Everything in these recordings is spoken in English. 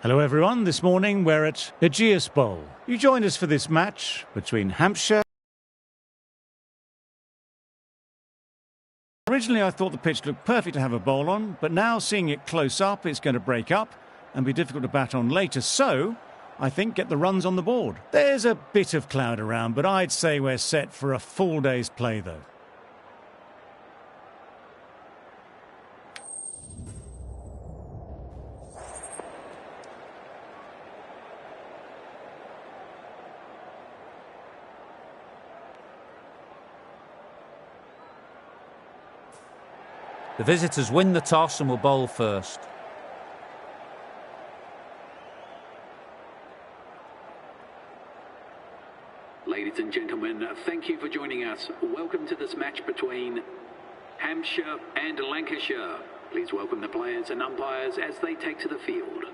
Hello everyone, this morning we're at Aegeus Bowl. You joined us for this match between Hampshire. Originally I thought the pitch looked perfect to have a bowl on, but now seeing it close up it's going to break up and be difficult to bat on later, so I think get the runs on the board. There's a bit of cloud around, but I'd say we're set for a full day's play though. The visitors win the toss and will bowl first. Ladies and gentlemen, thank you for joining us. Welcome to this match between Hampshire and Lancashire. Please welcome the players and umpires as they take to the field.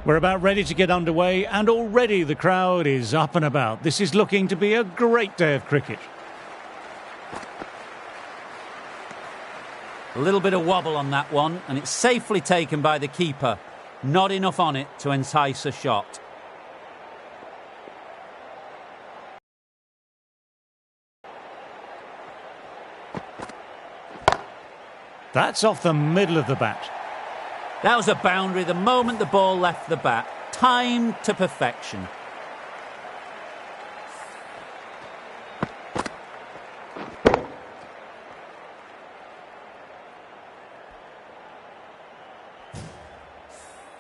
We're about ready to get underway and already the crowd is up and about. This is looking to be a great day of cricket. A little bit of wobble on that one, and it's safely taken by the keeper. Not enough on it to entice a shot. That's off the middle of the bat. That was a boundary the moment the ball left the bat. Timed to perfection.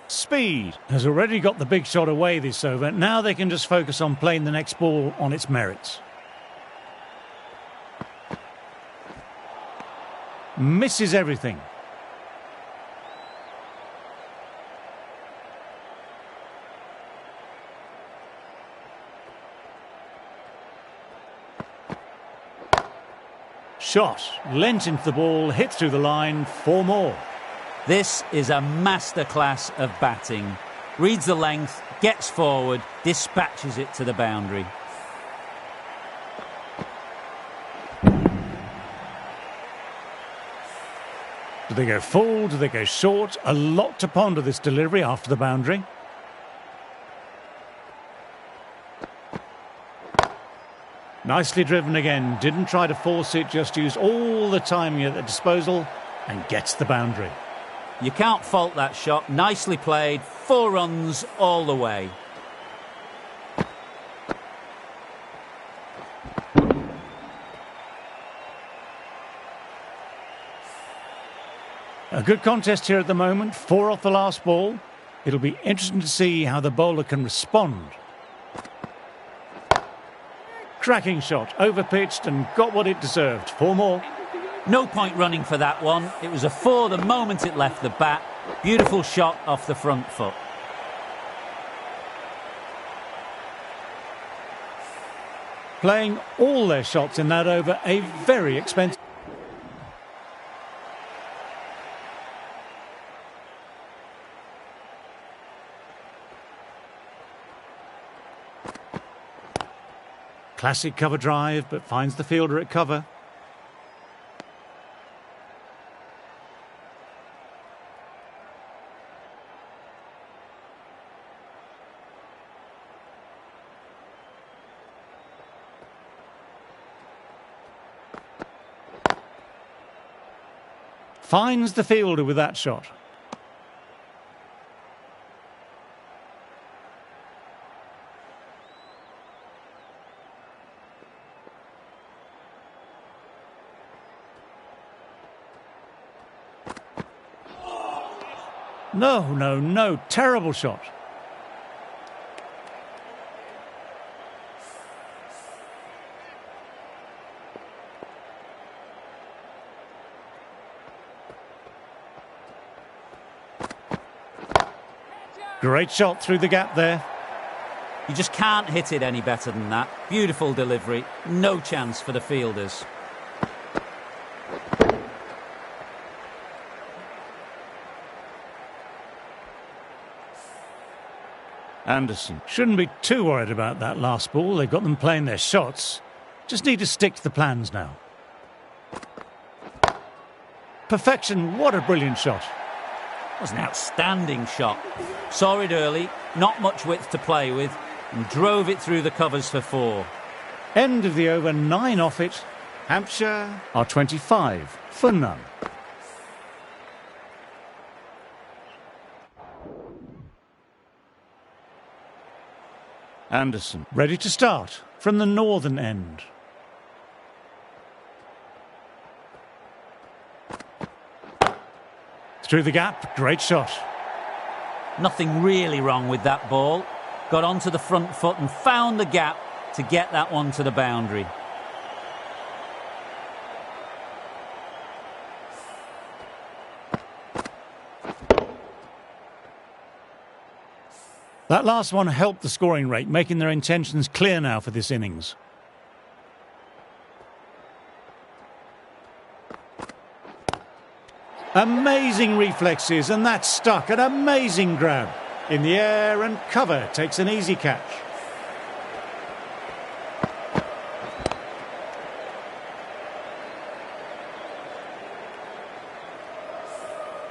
Speed has already got the big shot away this over. Now they can just focus on playing the next ball on its merits. Misses everything. Shot, lent into the ball, hit through the line, 4 more. This is a masterclass of batting. Reads the length, gets forward, dispatches it to the boundary. Do they go full? Do they go short? A lot to ponder this delivery after the boundary. Nicely driven again, didn't try to force it, just used all the timing at the disposal and gets the boundary. You can't fault that shot, nicely played, 4 runs all the way. A good contest here at the moment, 4 off the last ball. It'll be interesting to see how the bowler can respond. Cracking shot, overpitched and got what it deserved. 4 more. No point running for that one. It was a 4 the moment it left the bat. Beautiful shot off the front foot. Playing all their shots in that over, a very expensive. Classic cover drive, but finds the fielder at cover. Finds the fielder with that shot. No, no, no. Terrible shot. Great shot through the gap there. You just can't hit it any better than that. Beautiful delivery. No chance for the fielders. Anderson shouldn't be too worried about that last ball. They've got them playing their shots. Just need to stick to the plans now. Perfection. What a brilliant shot. That was an outstanding shot. Saw it early, not much width to play with, and drove it through the covers for 4. End of the over, 9 off it. Hampshire are 25 for none. Anderson ready to start from the northern end. Through the gap, great shot. Nothing really wrong with that ball. Got onto the front foot and found the gap to get that one to the boundary. That last one helped the scoring rate, making their intentions clear now for this innings. Amazing reflexes, and that's stuck. An amazing grab. In the air and cover, takes an easy catch.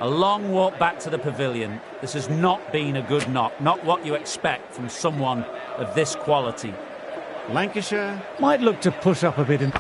A long walk back to the pavilion. This has not been a good knock. Not what you expect from someone of this quality. Lancashire might look to push up a bit in...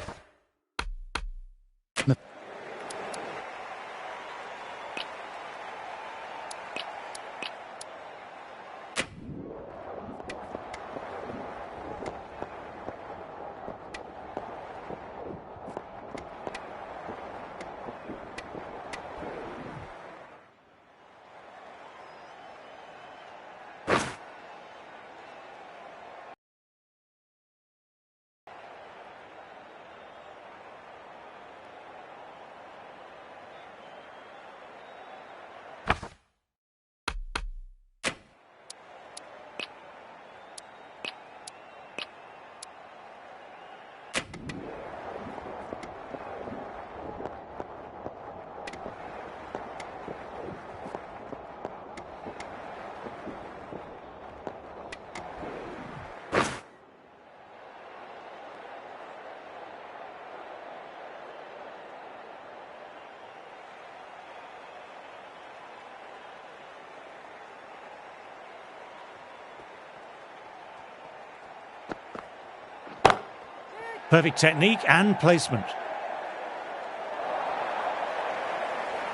Perfect technique and placement.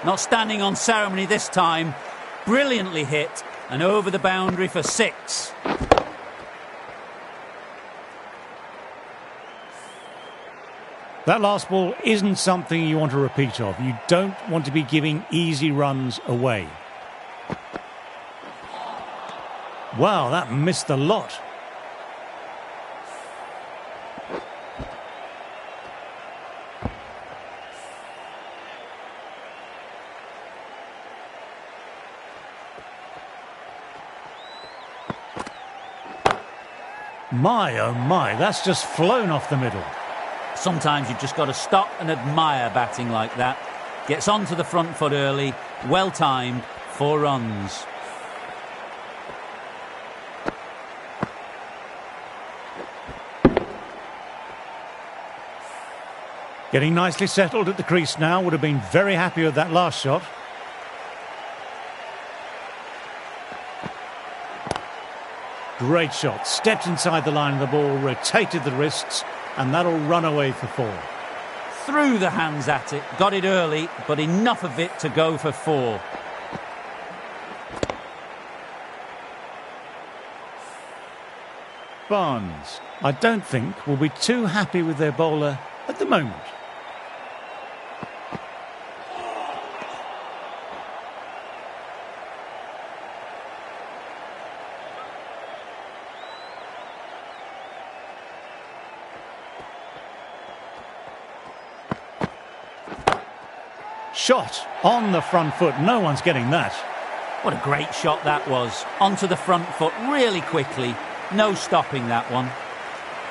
Not standing on ceremony this time. Brilliantly hit and over the boundary for 6. That last ball isn't something you want to repeat of. You don't want to be giving easy runs away. Wow, that missed a lot. My, oh my, that's just flown off the middle. Sometimes you've just got to stop and admire batting like that. Gets onto the front foot early, well timed, 4 runs. Getting nicely settled at the crease now, would have been very happy with that last shot. Great shot, stepped inside the line of the ball, rotated the wrists, and that'll run away for 4. Threw the hands at it, got it early, but enough of it to go for 4. Barnes, I don't think, will be too happy with their bowler at the moment. shot on the front foot. No one's getting that. What a great shot that was. Onto the front foot really quickly. No stopping that one.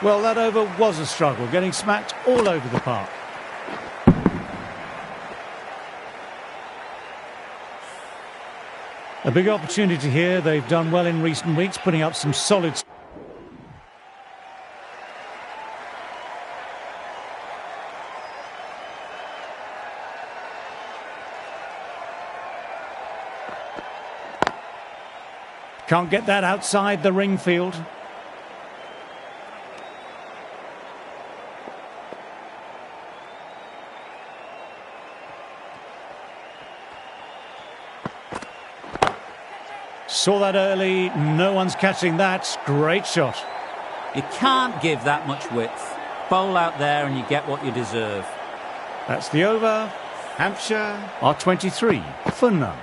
Well, that over was a struggle, getting smacked all over the park. A big opportunity here. They've done well in recent weeks, putting up some solid... Can't get that outside the ring field. Saw that early. No one's catching that. Great shot. You can't give that much width. Bowl out there and you get what you deserve. That's the over. Hampshire are 23 for none.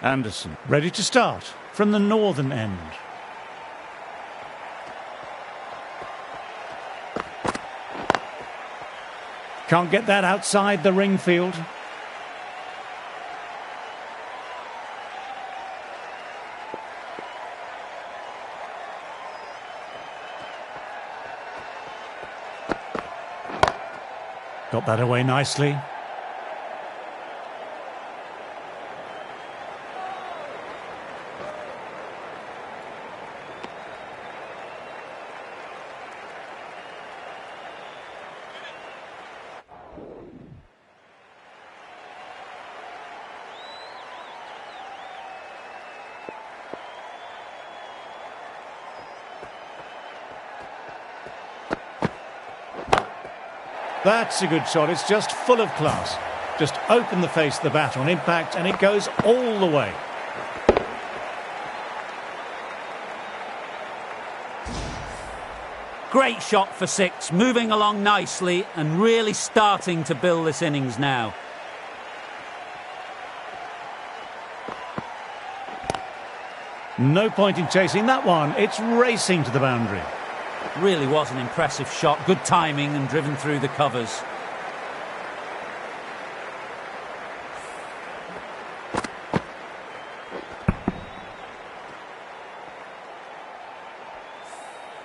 Anderson, ready to start from the northern end. Can't get that outside the ring field. Got that away nicely. That's a good shot. It's just full of class. Just open the face of the bat on impact and it goes all the way. Great shot for six, moving along nicely and really starting to build this innings now. No point in chasing that one. It's racing to the boundary. Really was an impressive shot. Good timing and driven through the covers.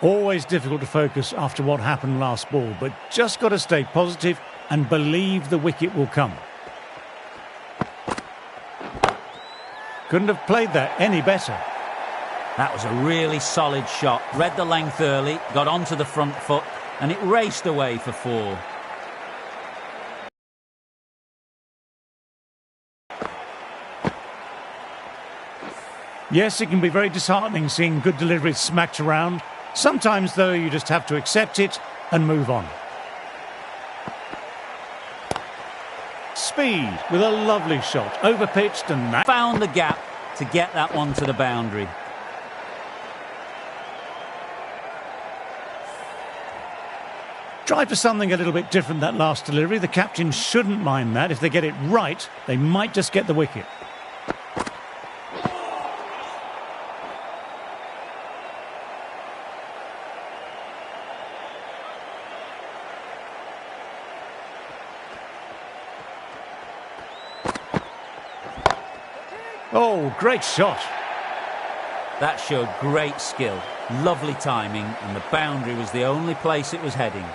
Always difficult to focus after what happened last ball, but just got to stay positive and believe the wicket will come. Couldn't have played that any better. That was a really solid shot. Read the length early, got onto the front foot, and it raced away for four. Yes, it can be very disheartening seeing good deliveries smacked around. Sometimes, though, you just have to accept it and move on. Speed with a lovely shot, overpitched and... Found the gap to get that one to the boundary. Tried for something a little bit different that last delivery. The captain shouldn't mind that. If they get it right, they might just get the wicket. Oh, great shot. That showed great skill, lovely timing, and the boundary was the only place it was heading.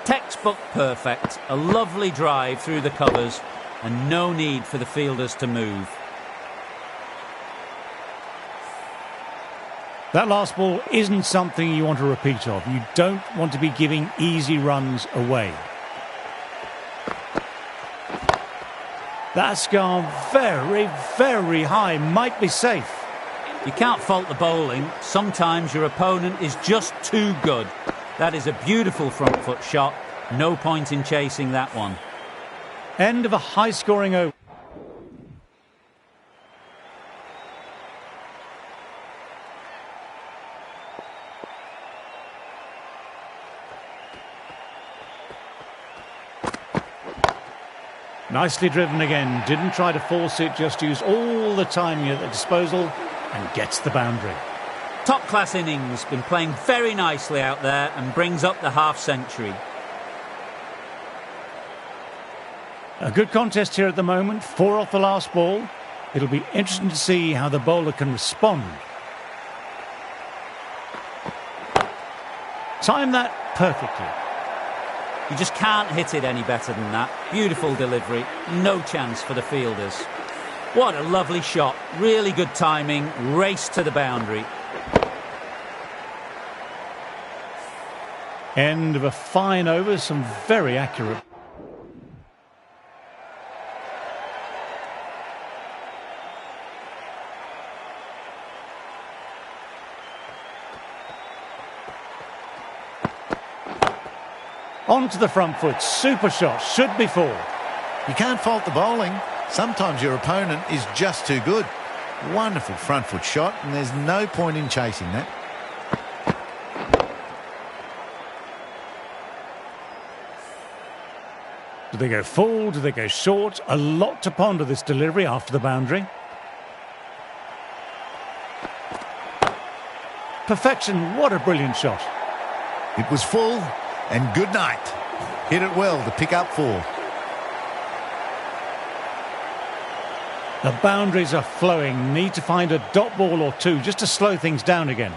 Textbook perfect, a lovely drive through the covers and no need for the fielders to move. That last ball isn't something you want to repeat of. You don't want to be giving easy runs away. That's gone very, very high. Might be safe. You can't fault the bowling. Sometimes your opponent is just too good. That is a beautiful front foot shot. No point in chasing that one. End of a high-scoring over. Nicely driven again. Didn't try to force it, just used all the time at the disposal and gets the boundary. Top-class innings, been playing very nicely out there and brings up the half-century. A good contest here at the moment, 4 off the last ball. It'll be interesting to see how the bowler can respond. Time that perfectly. You just can't hit it any better than that. Beautiful delivery, no chance for the fielders. What a lovely shot, really good timing, race to the boundary. End of a fine over, some very accurate. Onto the front foot, super shot, should be 4. You can't fault the bowling. Sometimes your opponent is just too good. Wonderful front foot shot, and there's no point in chasing that. Do they go full? Do they go short? A lot to ponder this delivery after the boundary. Perfection, what a brilliant shot. It was full, and good night. Hit it well to pick up 4. The boundaries are flowing. Need to find a dot ball or 2 just to slow things down again.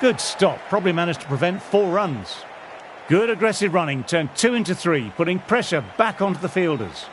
Good stop. Probably managed to prevent 4 runs. Good aggressive running. Turned 2 into 3, putting pressure back onto the fielders.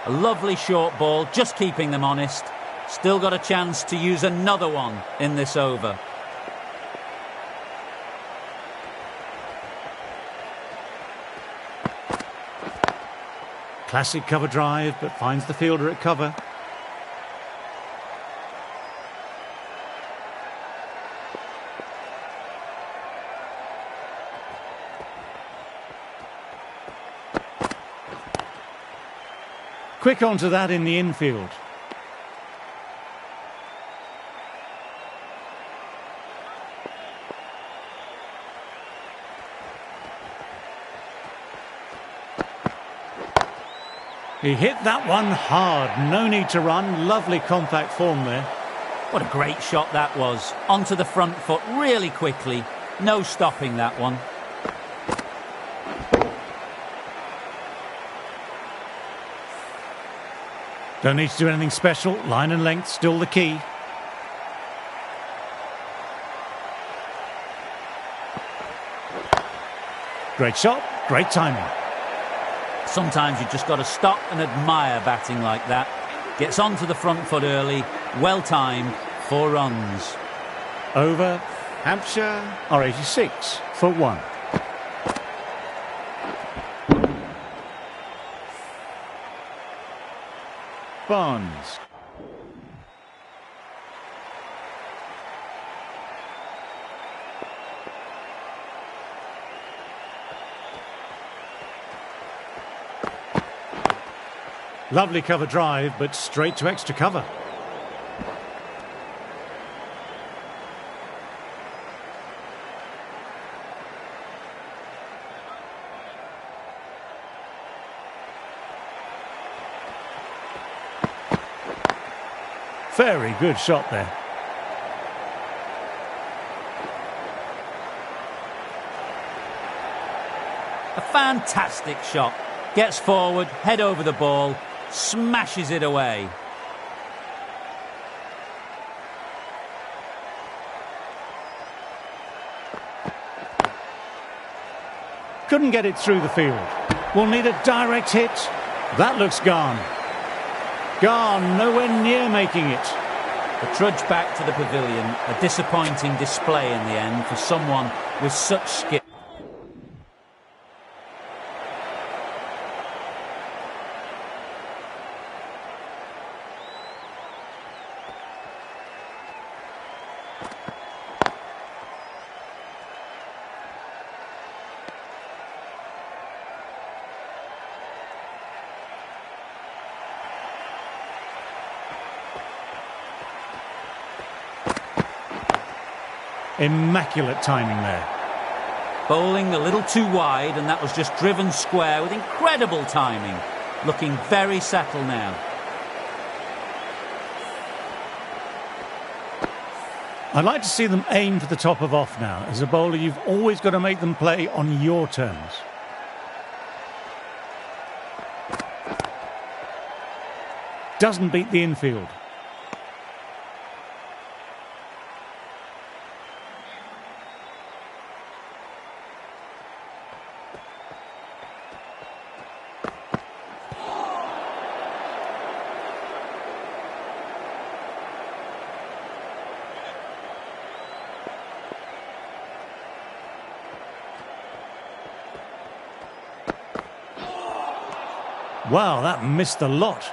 A lovely short ball, just keeping them honest. Still got a chance to use another one in this over. Classic cover drive, but finds the fielder at cover. Quick onto that in the infield. He hit that one hard. No need to run. Lovely compact form there. What a great shot that was. Onto the front foot really quickly. No stopping that one. Don't need to do anything special. Line and length still the key. Great shot, great timing. Sometimes you just got to stop and admire batting like that. Gets onto the front foot early, well timed, 4 runs. Over, Hampshire are 86 for 1. Barnes. Lovely cover drive, but straight to extra cover. Very good shot there. A fantastic shot. Gets forward, head over the ball, smashes it away. Couldn't get it through the field. We'll need a direct hit. That looks gone. Gone, nowhere near making it. The trudge back to the pavilion, a disappointing display in the end for someone with such skill. Immaculate timing there. Bowling a little too wide, and that was just driven square with incredible timing. Looking very settled now. I'd like to see them aim for the top of off now. As a bowler, you've always got to make them play on your terms. Doesn't beat the infield. Wow, that missed a lot.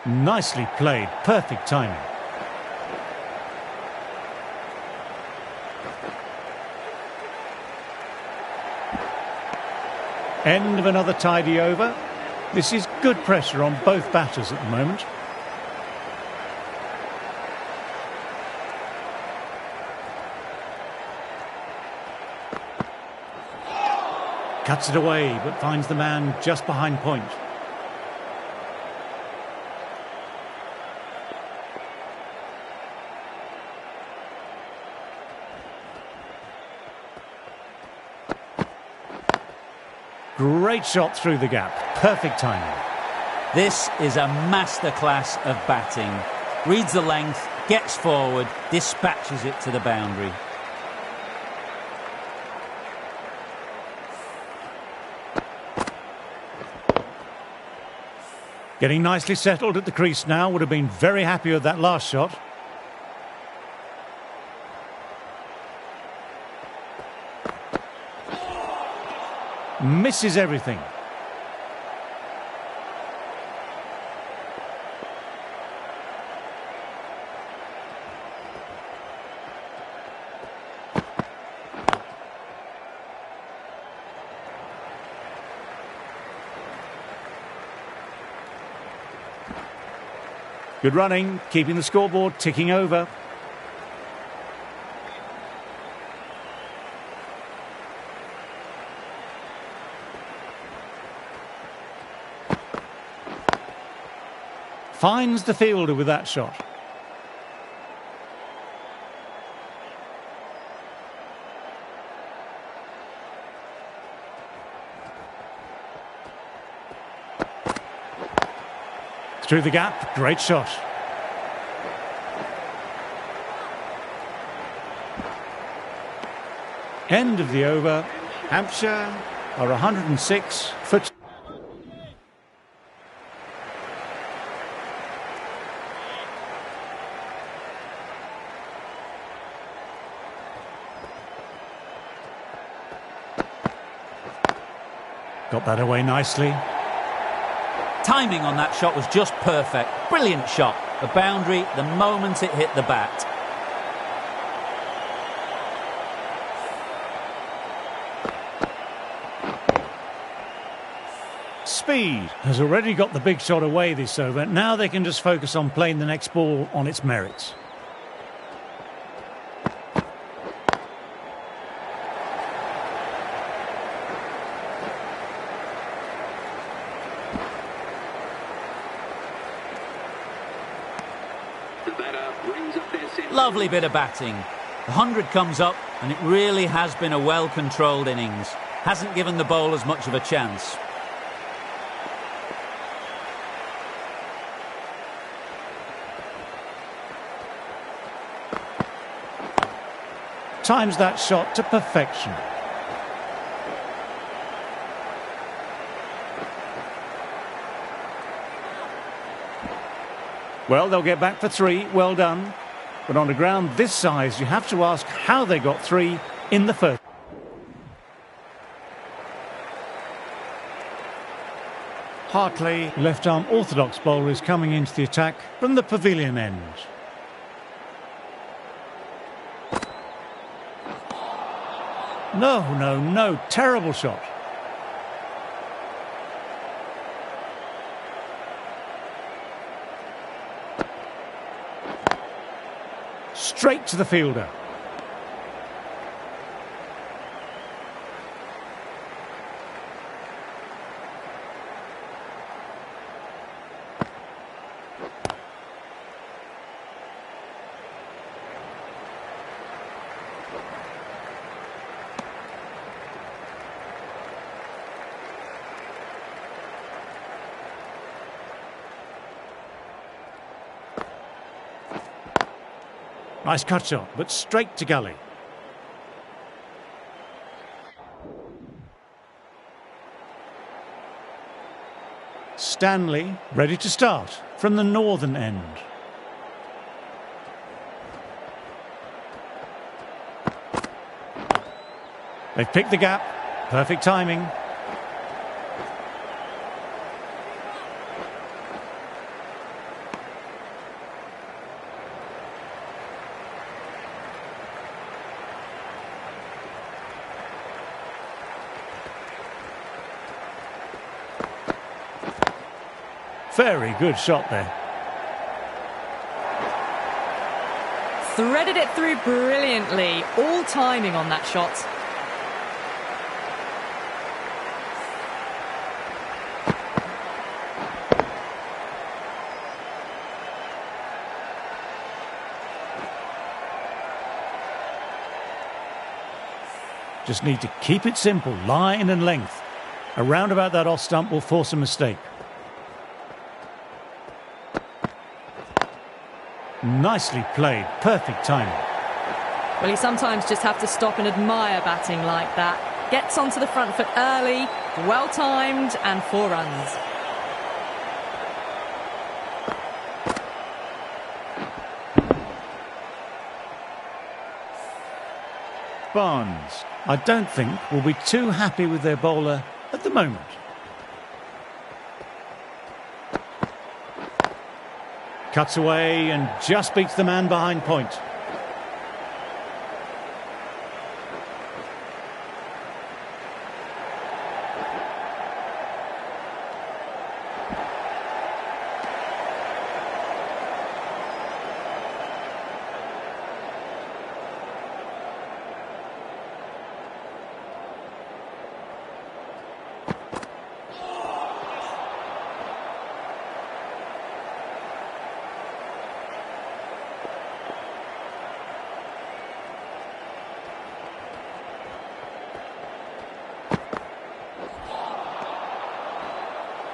Nicely played, perfect timing. End of another tidy over. This is good pressure on both batters at the moment. Cuts it away, but finds the man just behind point. Great shot through the gap. Perfect timing. This is a masterclass of batting. Reads the length, gets forward, dispatches it to the boundary. Getting nicely settled at the crease now. Would have been very happy with that last shot. Misses everything. Good running, keeping the scoreboard ticking over. Finds the fielder with that shot. Through the gap, great shot. End of the over. Hampshire are 106 for... Got that away nicely. Timing on that shot was just perfect. Brilliant shot. The boundary the moment it hit the bat. Speed has already got the big shot away this over. Now they can just focus on playing the next ball on its merits. The batter brings up their centre. Lovely bit of batting. The 100 comes up, and it really has been a well-controlled innings. Hasn't given the bowlers much of a chance. Times that shot to perfection. Well, they'll get back for 3. Well done. But on a ground this size, you have to ask how they got 3 in the first. Hartley, left-arm orthodox bowler, is coming into the attack from the pavilion end. No, terrible shot. Straight to the fielder. Nice cut shot, but straight to gully. Stanley ready to start from the northern end. They've picked the gap. Perfect timing. Very good shot there. Threaded it through brilliantly. All timing on that shot. Just need to keep it simple, line and length. Around about that off stump will force a mistake. Nicely played, perfect timing. Well, you sometimes just have to stop and admire batting like that. Gets onto the front foot early, well timed, and 4 runs. Barnes, I don't think, will be too happy with their bowler at the moment. Cuts away and just beats the man behind point.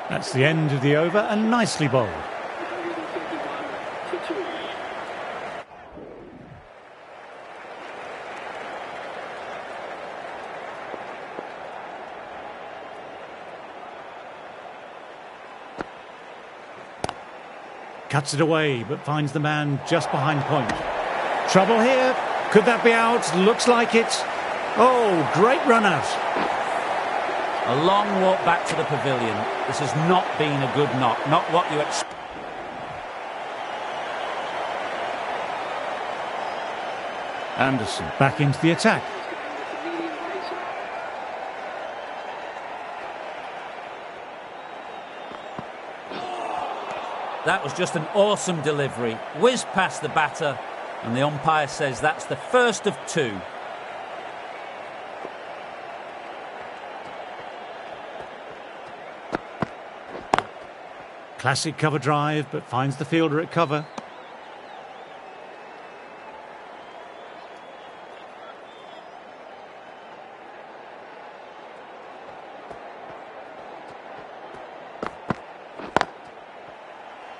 That's the end of the over and nicely bowled. 131 for 2. Cuts it away, but finds the man just behind point. Trouble here. Could that be out? Looks like it. Oh, great run out. A long walk back to the pavilion. This has not been a good knock, not what you expect. Anderson back into the attack. That was just an awesome delivery. Whizzed past the batter, and the umpire says that's the first of two. Classic cover drive, but finds the fielder at cover.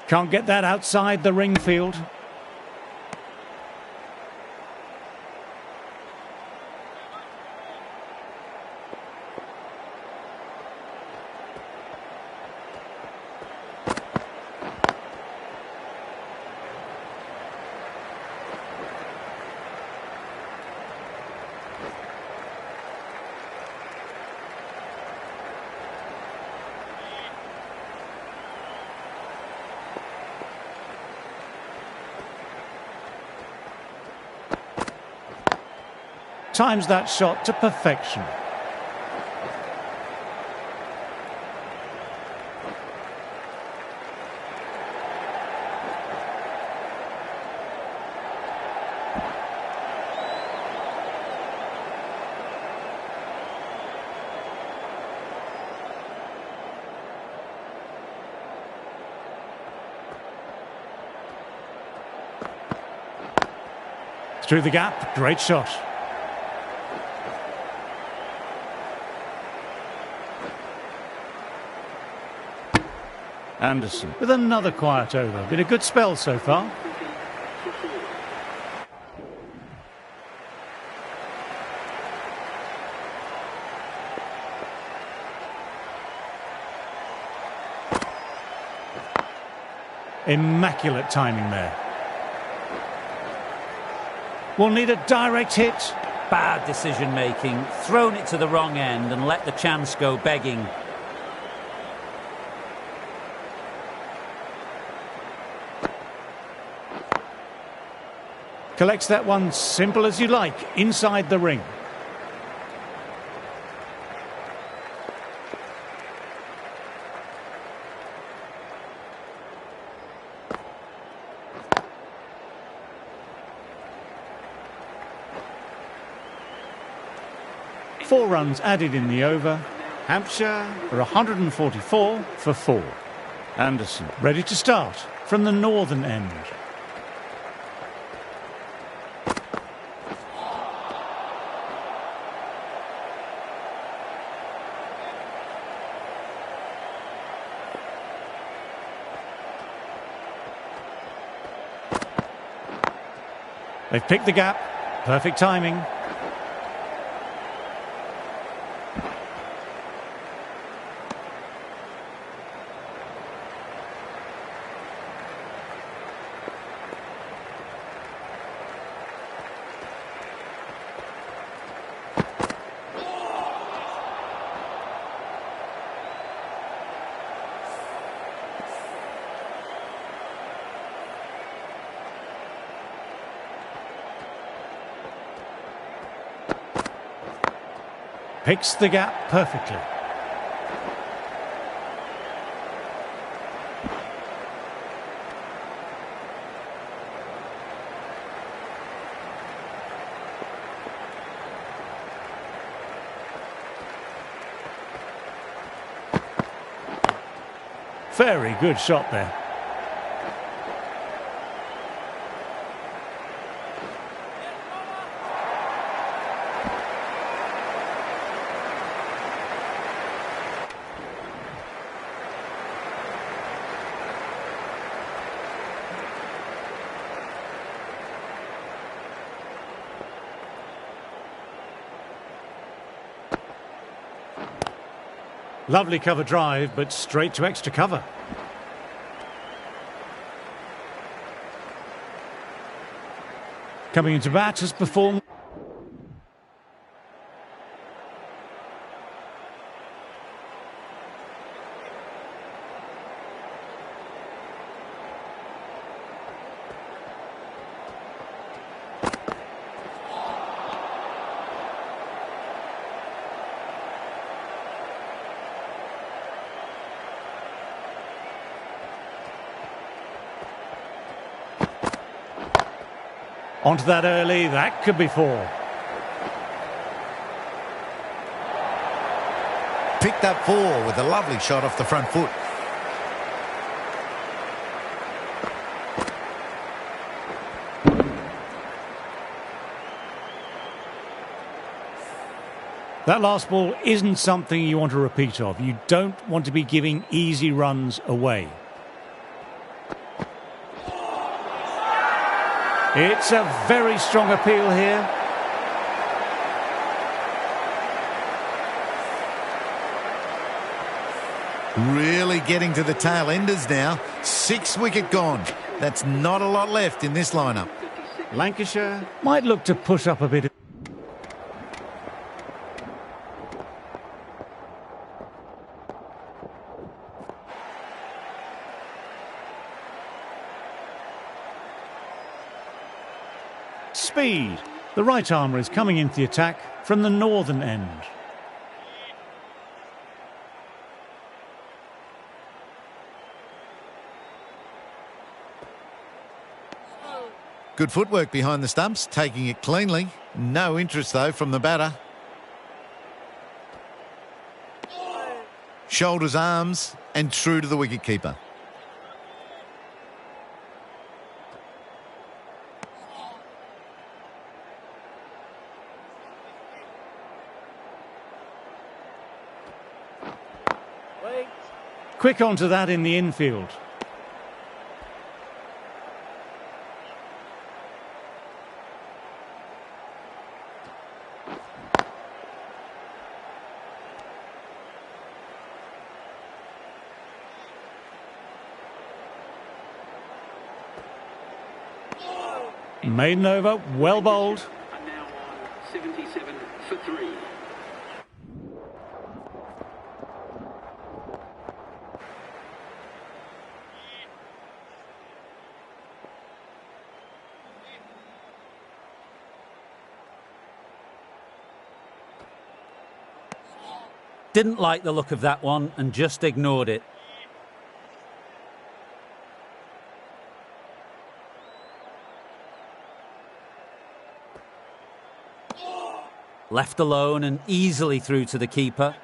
Can't get that outside the ring field. Times that shot to perfection. Through the gap, great shot. Anderson with another quiet over. Been a good spell so far. Immaculate timing there. We'll need a direct hit. Bad decision making. Thrown it to the wrong end and let the chance go begging. Collects that one simple as you like, inside the ring. Four runs added in the over. Hampshire are 144 for 4. Anderson ready to start from the northern end. They've picked the gap. Perfect timing. Picks the gap perfectly. Very good shot there. Lovely cover drive, but straight to extra cover. Coming into bat has performed. Onto that early, that could be 4. Picked up 4 with a lovely shot off the front foot. That last ball isn't something you want to repeat of. You don't want to be giving easy runs away. It's a very strong appeal here. Really getting to the tail enders now. 6 wicket gone. That's not a lot left in this lineup. Lancashire might look to push up a bit. Speed. The right armour is coming into the attack from the northern end. Good footwork behind the stumps, taking it cleanly. No interest, though, from the batter. Shoulders, arms, and true to the wicketkeeper. Quick onto that in the infield. Maiden over, well bowled. And now on 77 for 3. Didn't like the look of that one and just ignored it. Left alone and easily through to the keeper.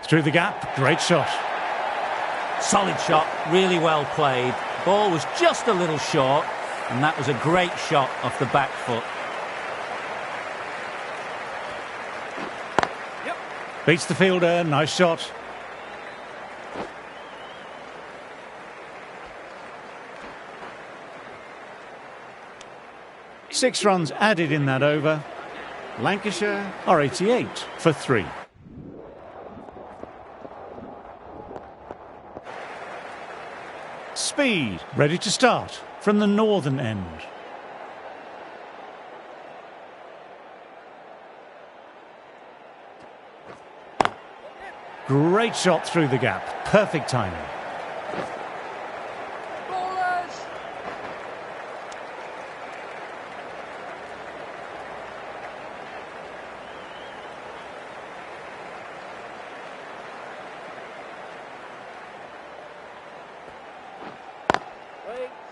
Through the gap, great shot. Solid shot, really well played. Ball was just a little short, and that was a great shot off the back foot. Beats the fielder, nice shot. Six runs added in that over. Lancashire are 88 for 3. Speed, ready to start from the northern end. Great shot through the gap, perfect timing.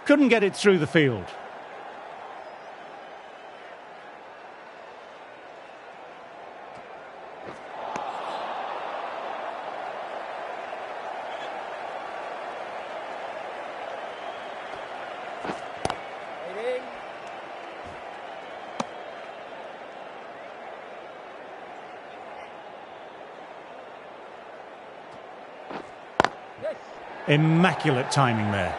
Couldn't get it through the field. Immaculate timing there.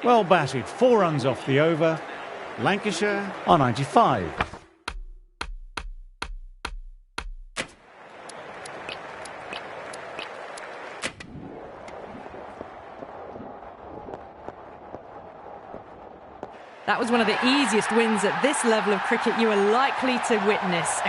Well batted, 4 runs off the over. Lancashire are 95. That was one of the easiest wins at this level of cricket you are likely to witness.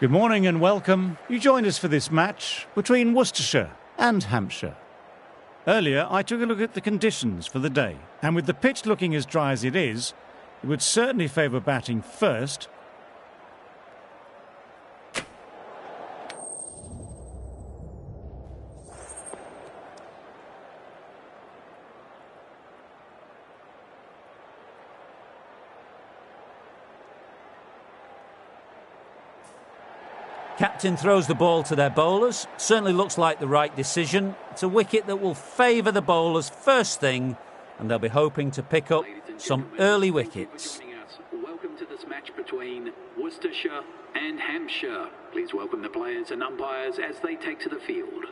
Good morning and welcome. You joined us for this match between Worcestershire and Hampshire. Earlier, I took a look at the conditions for the day, and with the pitch looking as dry as it is, it would certainly favour batting first. Captain throws the ball to their bowlers. Certainly looks like the right decision. It's a wicket that will favour the bowlers first thing, and they'll be hoping to pick up some early wickets. Welcome to this match between Worcestershire and Hampshire. Please welcome the players and umpires as they take to the field.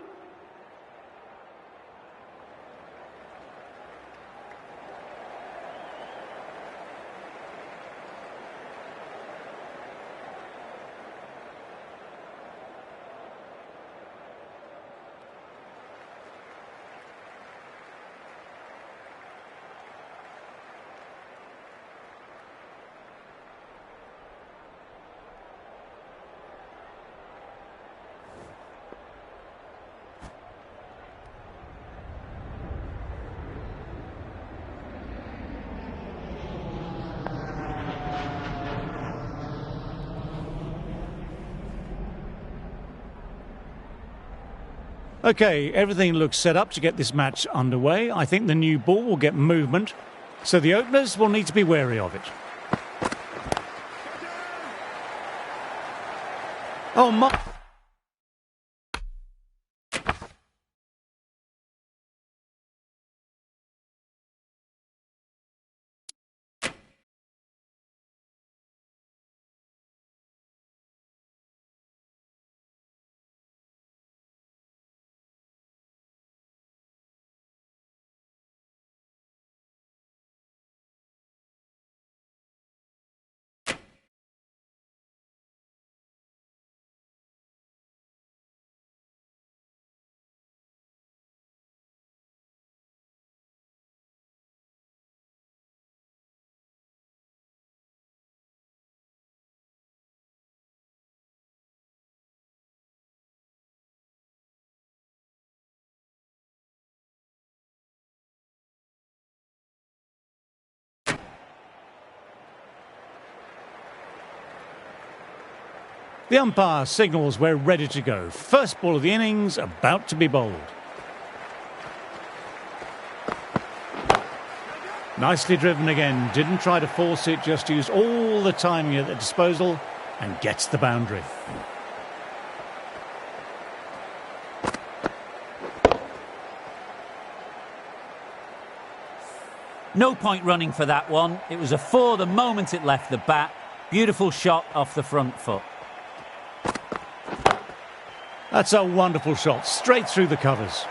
OK, everything looks set up to get this match underway. I think the new ball will get movement, so the openers will need to be wary of it. Oh, my... The umpire signals we're ready to go. First ball of the innings about to be bowled. Nicely driven again. Didn't try to force it, just used all the timing at their disposal and gets the boundary. No point running for that one. It was a four the moment it left the bat. Beautiful shot off the front foot. That's a wonderful shot, straight through the covers.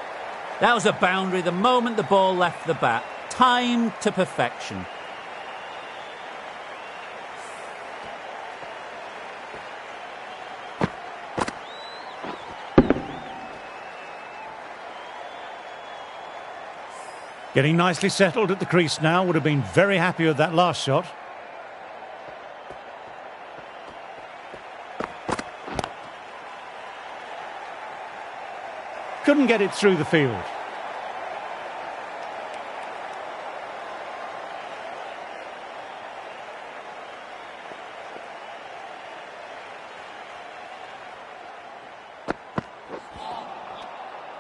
That was a boundary the moment the ball left the bat. Timed to perfection. Getting nicely settled at the crease now. Would have been very happy with that last shot. Couldn't get it through the field.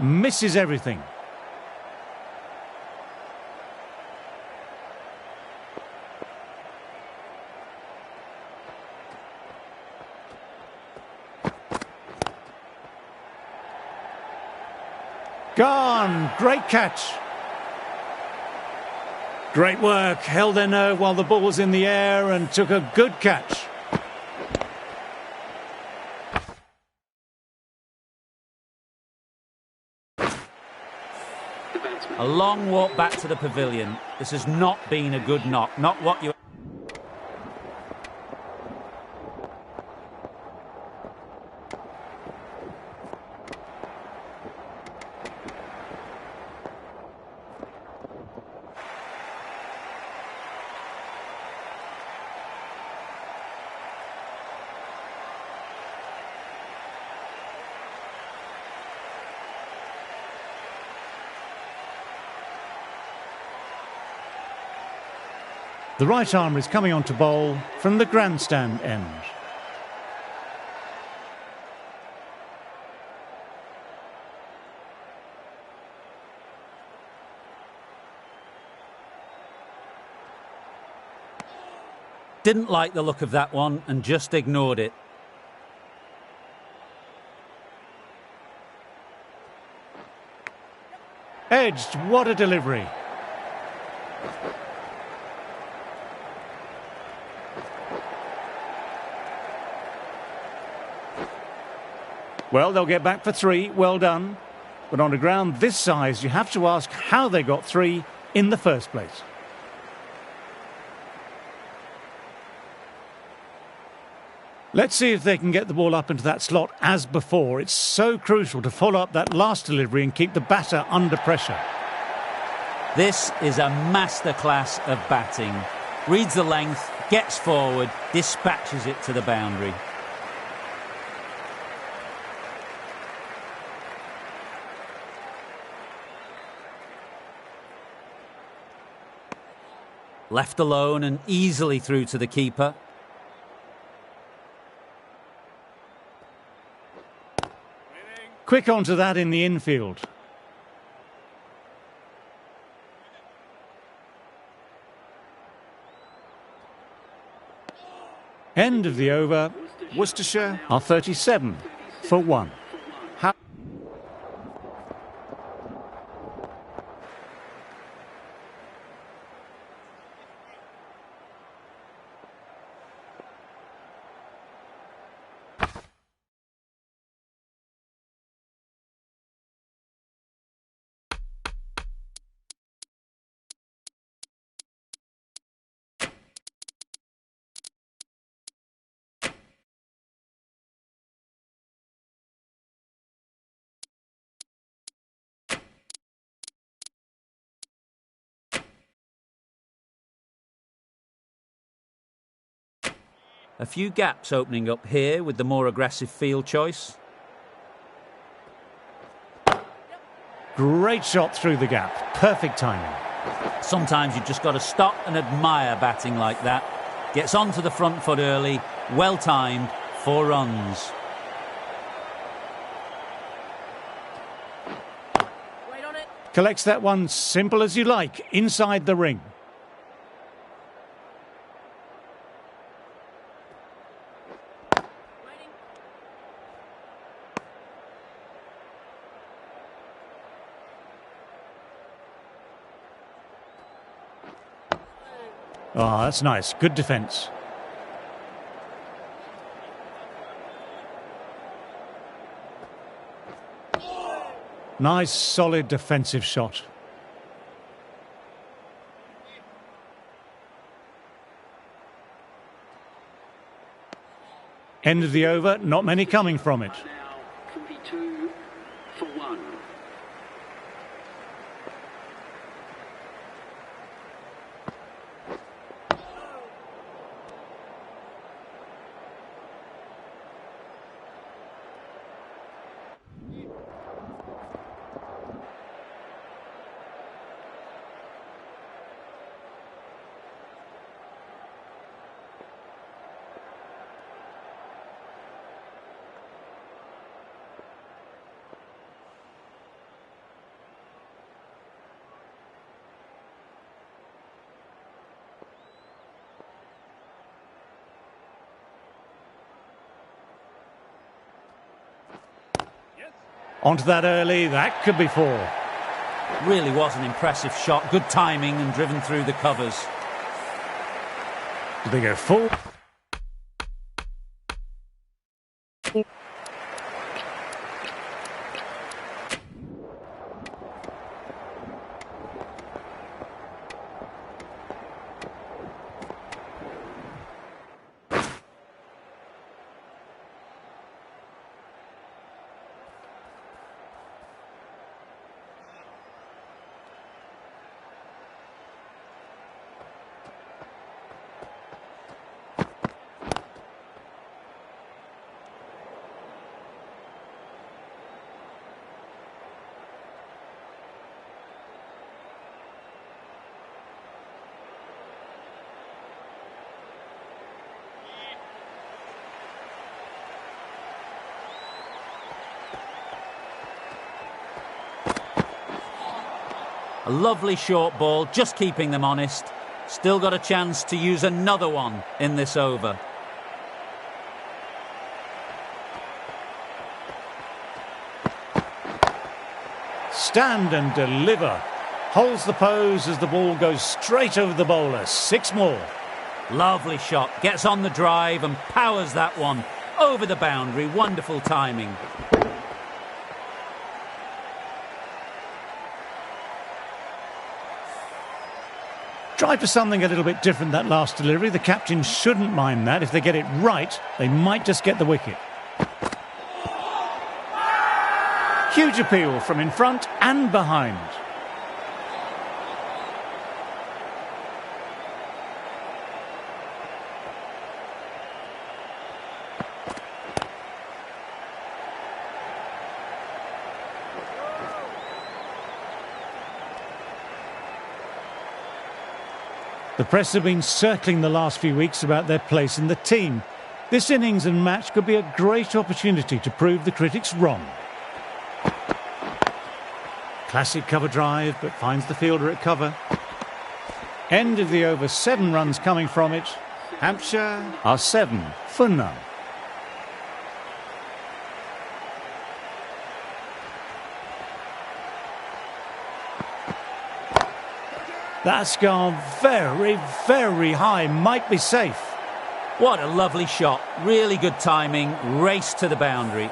Misses everything. Gone. Great catch. Great work. Held their nerve while the ball was in the air and took a good catch. A long walk back to the pavilion. This has not been a good knock. Not what you... The right arm is coming on to bowl from the grandstand end. Didn't like the look of that one and just ignored it. edged. What a delivery. Well, they'll get back for 3. Well done. But on a ground this size, you have to ask how they got 3 in the first place. Let's see if they can get the ball up into that slot as before. It's so crucial to follow up that last delivery and keep the batter under pressure. This is a masterclass of batting. Reads the length, gets forward, dispatches it to the boundary. Left alone and easily through to the keeper. Quick onto that in the infield. End of the over. Worcestershire are 37 for 1. A few gaps opening up here with the more aggressive field choice. Great shot through the gap. Perfect timing. Sometimes you've just got to stop and admire batting like that. Gets onto the front foot early. Well timed. 4 runs. Wait on it. Collects that one simple as you like, inside the ring. Oh, that's nice. Good defence. Nice, solid defensive shot. End of the over. Not many coming from it. Now 42 for 1. Onto that early, that could be 4. Really was an impressive shot. Good timing and driven through the covers. Do they go full? A lovely short ball, just keeping them honest. Still got a chance to use another one in this over. stand and deliver. Holds the pose as the ball goes straight over the bowler. 6 more. Lovely shot. Gets on the drive and powers that one over the boundary. Wonderful timing. Try for something a little bit different that last delivery. The captain shouldn't mind that. If they get it right, they might just get the wicket. Huge appeal from in front and behind. The press have been circling the last few weeks about their place in the team. This innings and match could be a great opportunity to prove the critics wrong. Classic cover drive, but finds the fielder at cover. End of the over, 7 runs coming from it. Hampshire are 7 for none. That's gone very, very high. Might be safe. What a lovely shot. Really good timing. Race to the boundary.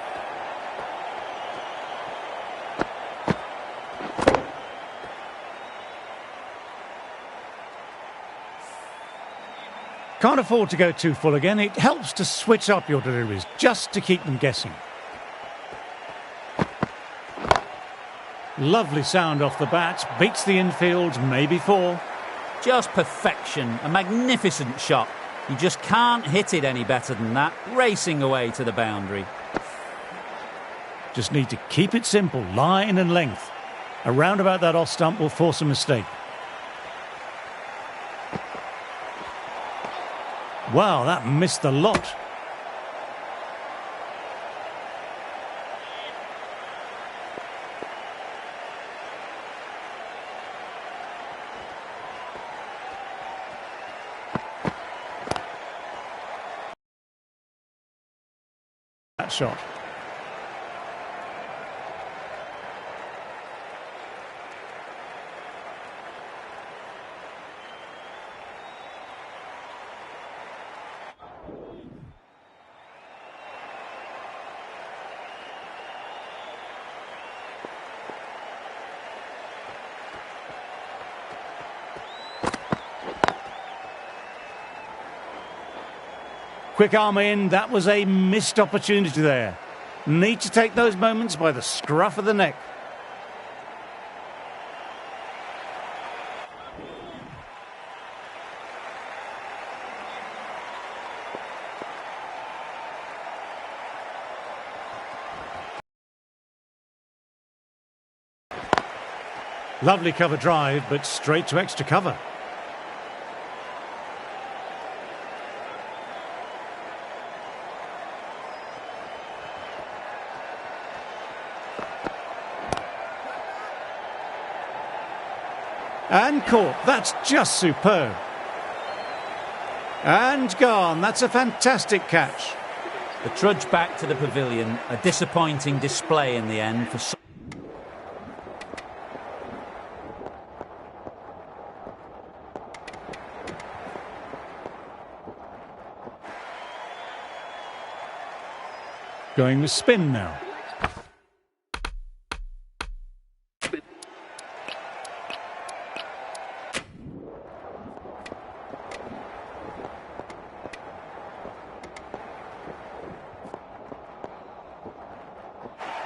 Can't afford to go too full again. It helps to switch up your deliveries, just to keep them guessing. Lovely sound off the bat. Beats the infield, maybe 4. Just perfection. A magnificent shot. You just can't hit it any better than that. Racing away to the boundary. Just need to keep it simple, line and length. Around about that off stump will force a mistake. Wow, that missed the lot. That shot. Quick arm in, that was a missed opportunity there. Need to take those moments by the scruff of the neck. Lovely cover drive, but straight to extra cover. And caught. That's just superb. And gone. That's a fantastic catch. The trudge back to the pavilion. A disappointing display in the end for some. Going with spin now.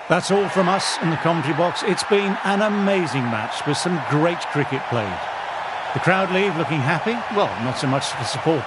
That's all from us in the commentary box. It's been an amazing match with some great cricket played. The crowd leave looking happy. Well, not so much for support.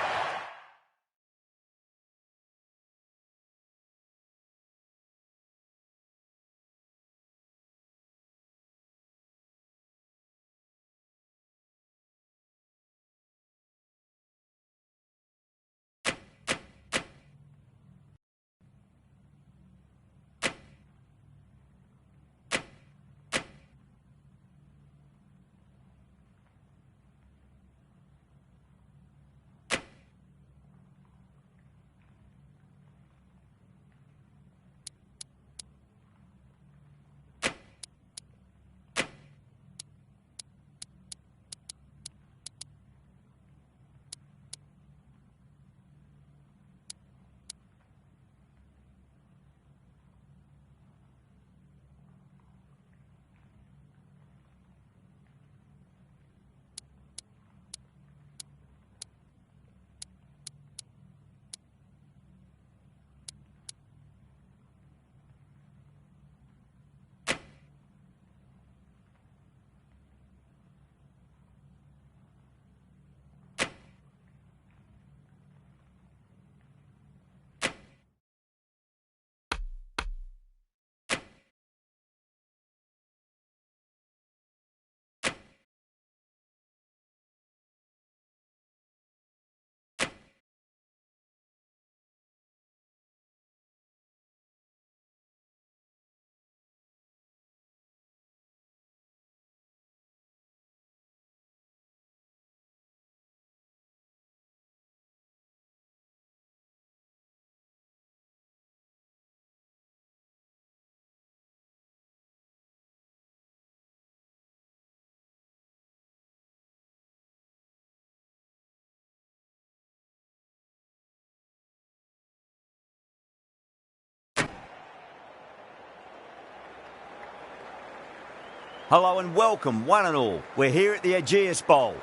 Hello and welcome, one and all. We're here at the Aegeus Bowl.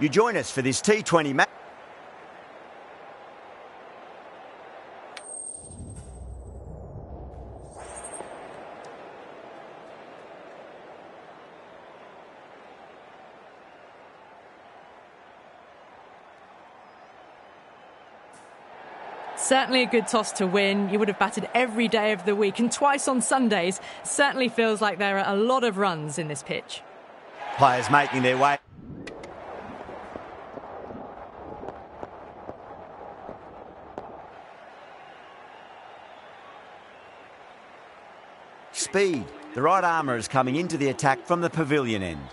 You join us for this T20 match. Certainly a good toss to win. You would have batted every day of the week and twice on Sundays. Certainly feels like there are a lot of runs in this pitch. Players making their way. Speed. The right armour is coming into the attack from the pavilion end.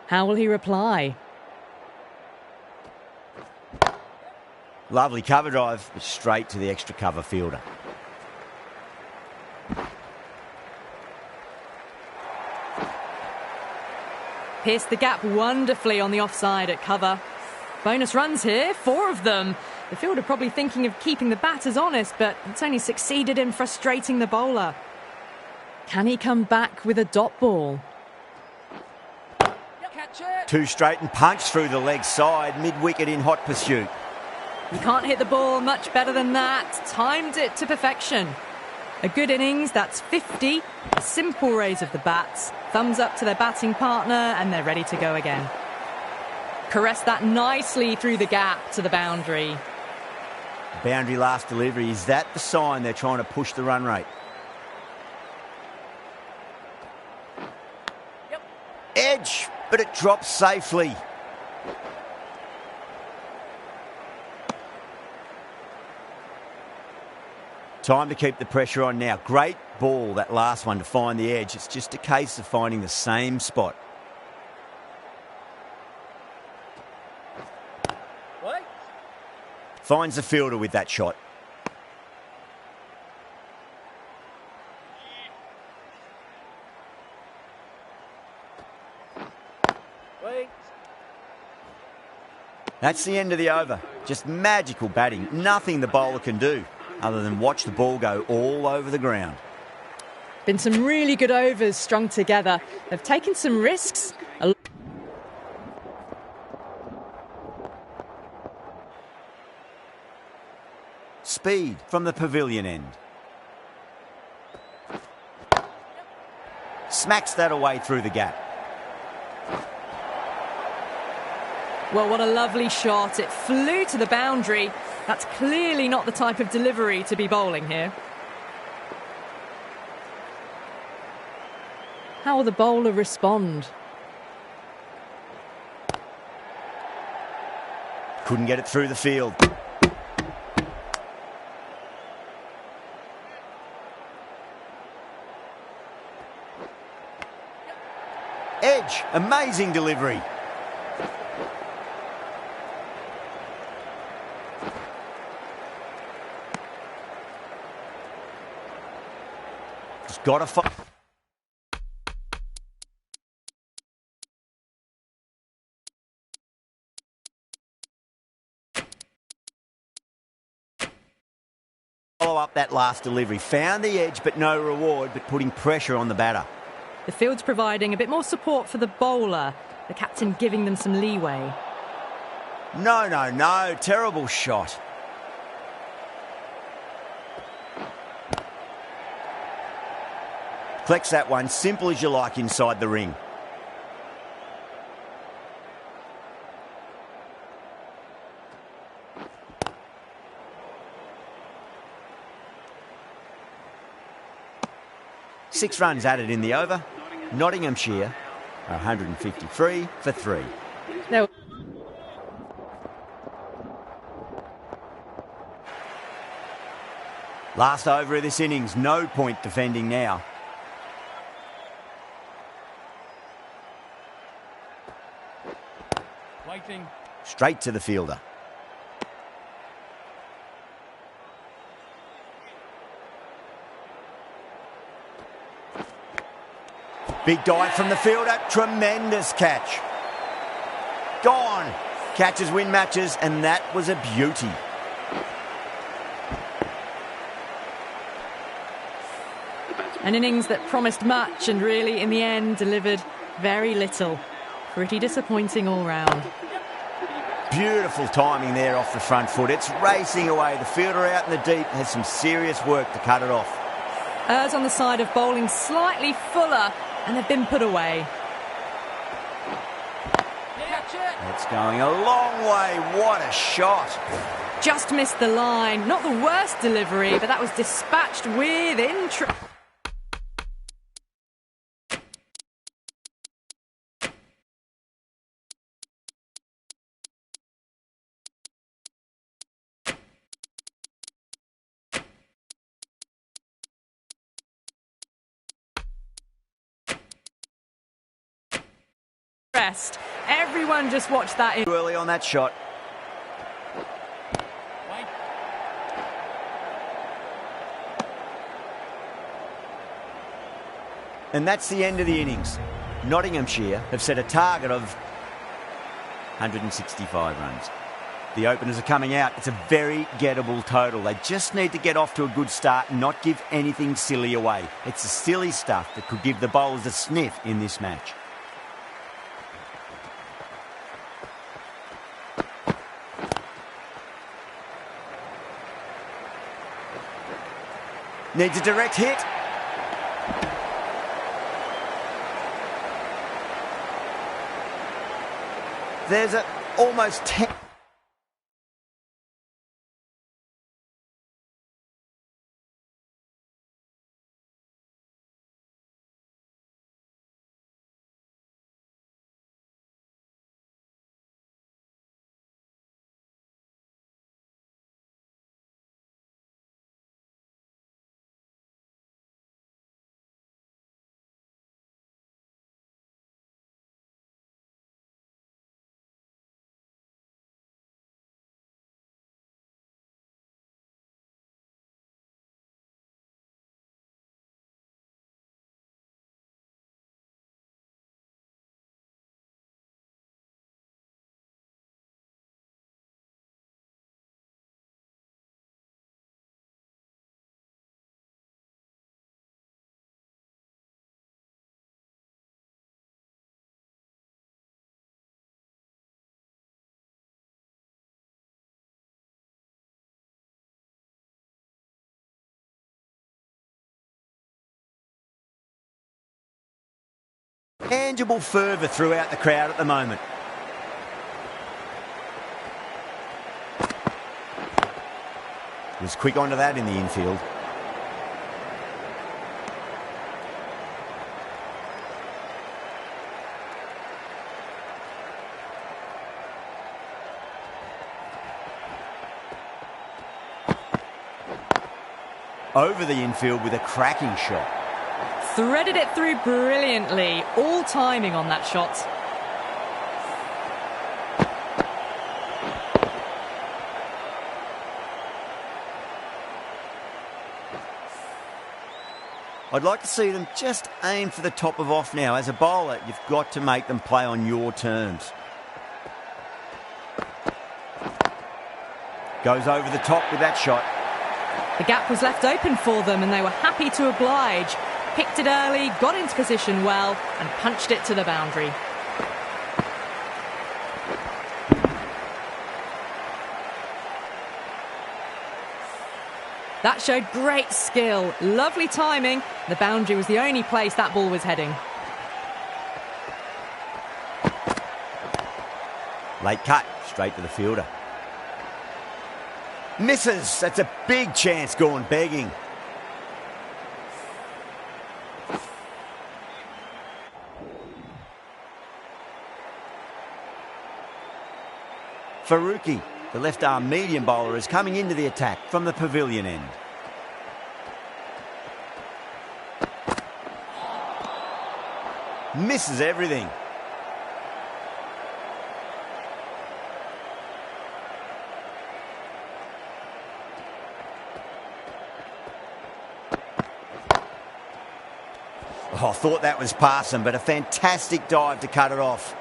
How will he reply? Lovely cover drive, but straight to the extra cover fielder. Pierced the gap wonderfully on the offside at cover. Bonus runs here, 4 of them. The fielder probably thinking of keeping the batters honest, but it's only succeeded in frustrating the bowler. Can he come back with a dot ball? Two straight and punched through the leg side, mid-wicket in hot pursuit. You can't hit the ball much better than that. Timed it to perfection. A good innings, that's 50. A simple raise of the bats. Thumbs up to their batting partner and they're ready to go again. Caressed that nicely through the gap to the boundary. Boundary last delivery, is that the sign they're trying to push the run rate? Yep. Edge, but it drops safely. Time to keep the pressure on now. Great ball, that last one, to find the edge. It's just a case of finding the same spot. What? Finds the fielder with that shot. Wait. That's the end of the over. Just magical batting. Nothing the bowler can do other than watch the ball go all over the ground. Been some really good overs strung together. They've taken some risks. Speed from the pavilion end. Smacks that away through the gap. Well, what a lovely shot. It flew to the boundary. That's clearly not the type of delivery to be bowling here. How will the bowler respond? Couldn't get it through the field. Edge, amazing delivery. Got to follow up that last delivery. Found the edge, but no reward, but putting pressure on the batter. The field's providing a bit more support for the bowler. The captain giving them some leeway. No. Terrible shot. Collects that one, simple as you like, inside the ring. Six runs added in the over. Nottinghamshire are 153 for 3. No. Last over of this innings, no point defending now. Waiting. Straight to the fielder. Big dive from the fielder. Tremendous catch. Gone. Catches win matches, and that was a beauty. An innings that promised much and really, in the end, delivered very little. Pretty disappointing all round. Beautiful timing there off the front foot. It's racing away. The fielder out in the deep has some serious work to cut it off. Errs on the side of bowling slightly fuller, and they've been put away. It's going a long way. What a shot. Just missed the line. Not the worst delivery, but that was dispatched with interest. Everyone just watched that in. Early on that shot. And that's the end of the innings. Nottinghamshire have set a target of 165 runs. The openers are coming out. It's a very gettable total. They just need to get off to a good start and not give anything silly away. It's the silly stuff that could give the bowlers a sniff in this match. Needs a direct hit. There's a almost 10. Tangible fervour throughout the crowd at the moment. Was quick onto that in the infield. Over the infield with a cracking shot. Threaded it through brilliantly. All timing on that shot. I'd like to see them just aim for the top of off now. As a bowler, you've got to make them play on your terms. Goes over the top with that shot. The gap was left open for them and they were happy to oblige. Picked it early, got into position well and punched it to the boundary. That showed great skill, lovely timing. The boundary was the only place that ball was heading. Late cut, straight to the fielder. Misses, that's a big chance gone begging. Faruqi, the left-arm medium bowler, is coming into the attack from the pavilion end. Misses everything. Oh, I thought that was passing, but a fantastic dive to cut it off.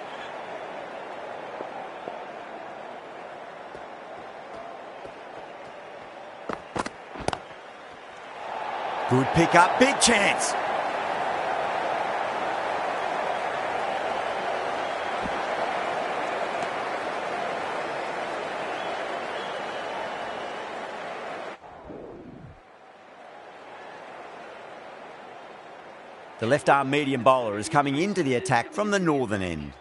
Good pick up, big chance. The left-arm medium bowler is coming into the attack from the northern end.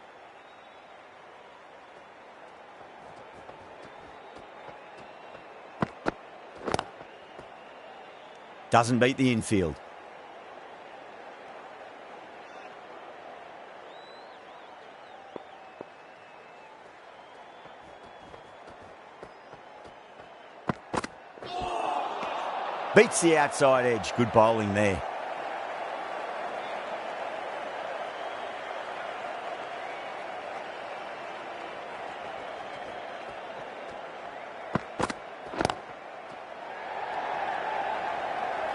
Doesn't beat the infield. Beats the outside edge. Good bowling there.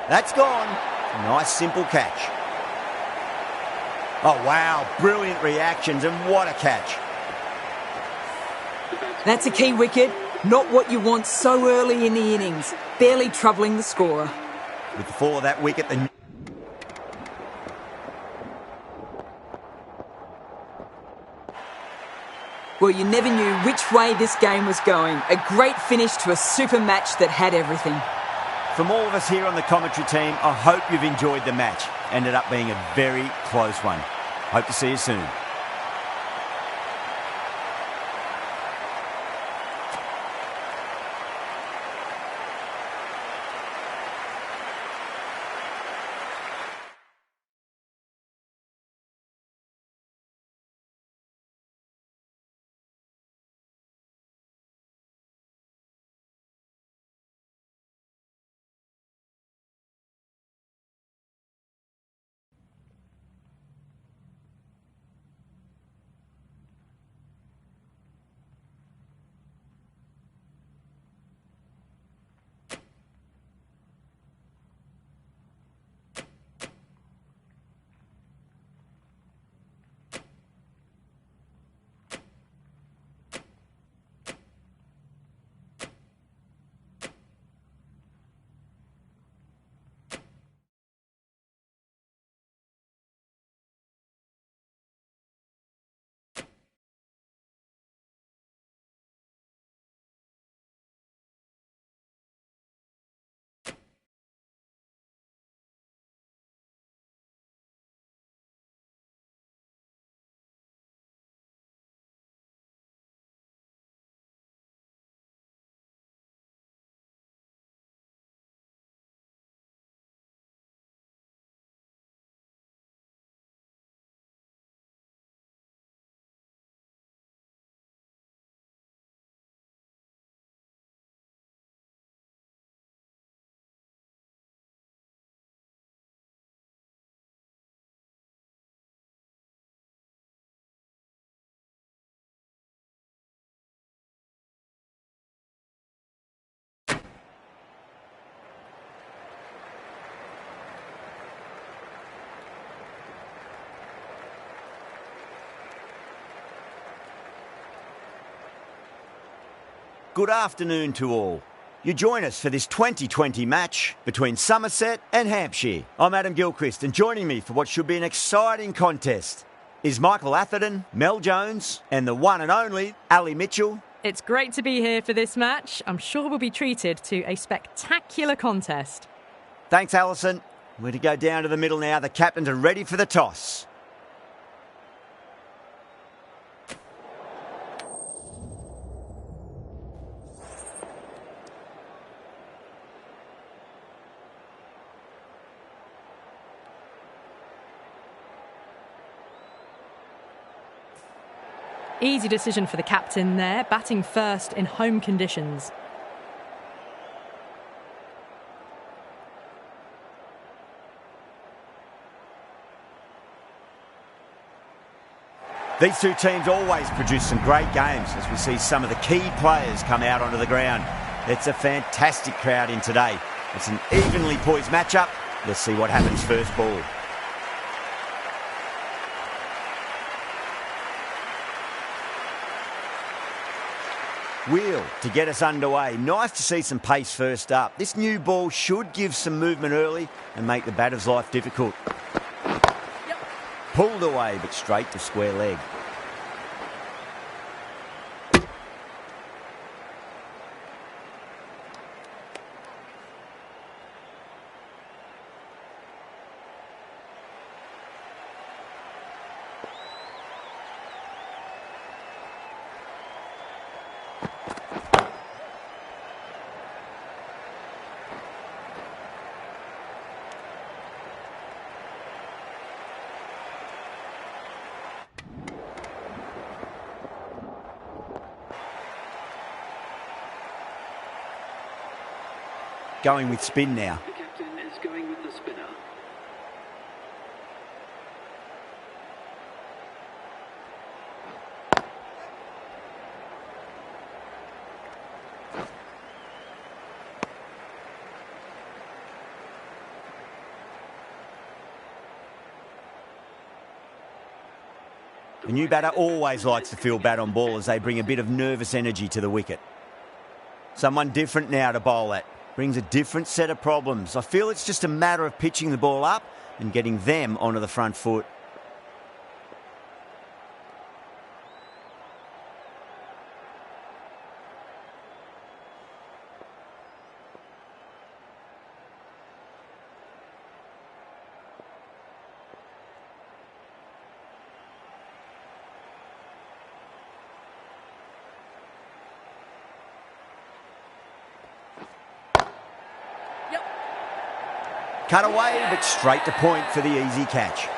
That's gone. Nice simple catch. Oh wow, brilliant reactions and what a catch. That's a key wicket. Not what you want so early in the innings. Barely troubling the scorer. With the fall of that wicket, the... Well, you never knew which way this game was going. A great finish to a super match that had everything. From all of us here on the commentary team, I hope you've enjoyed the match. Ended up being a very close one. Hope to see you soon. Good afternoon to all. You join us for this 2020 match between Somerset and Hampshire. I'm Adam Gilchrist, and joining me for what should be an exciting contest is Michael Atherton, Mel Jones, and the one and only Ali Mitchell. It's great to be here for this match. I'm sure we'll be treated to a spectacular contest. Thanks, Alison. We're to go down to the middle now. The captains are ready for the toss. Easy decision for the captain there, batting first in home conditions. These two teams always produce some great games as we see some of the key players come out onto the ground. It's a fantastic crowd in today. It's an evenly poised matchup. Let's see what happens first ball. Wheel to get us underway. Nice to see some pace first up. This new ball should give some movement early and make the batter's life difficult. Pulled away, but straight to square leg. Going with spin now. The captain is going with the spinner. The new batter always likes to feel bat on ball as they bring a bit of nervous energy to the wicket. Someone different now to bowl at. Brings a different set of problems. I feel it's just a matter of pitching the ball up and getting them onto the front foot. Cut away, but straight to point for the easy catch.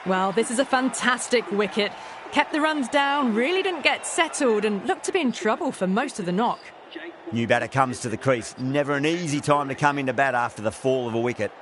Well, this is a fantastic wicket. Kept the runs down, really didn't get settled and looked to be in trouble for most of the knock. New batter comes to the crease. Never an easy time to come into bat after the fall of a wicket.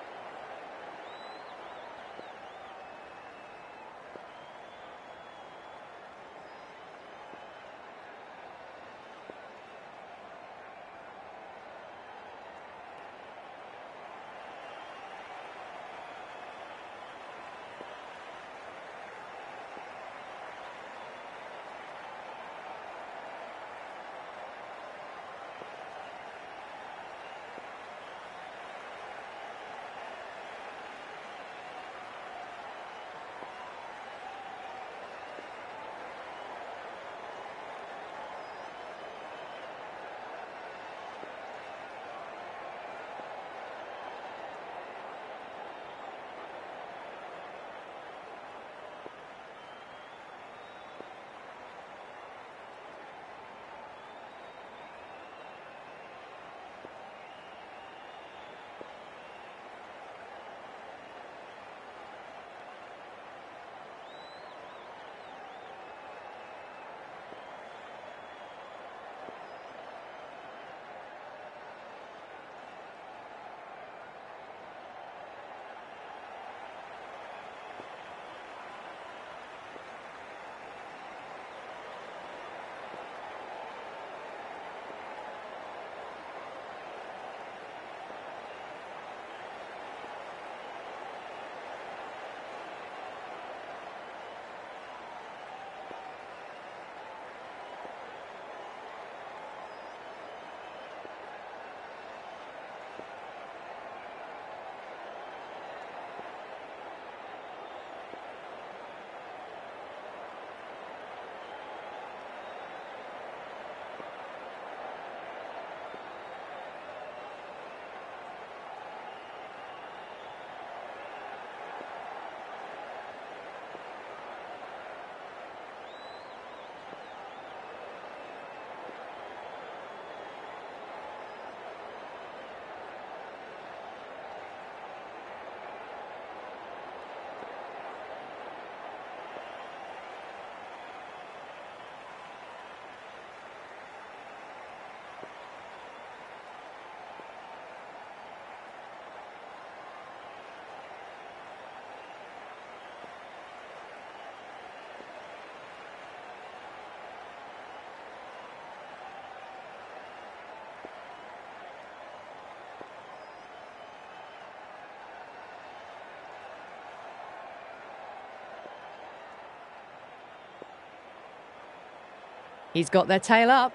He's got their tail up.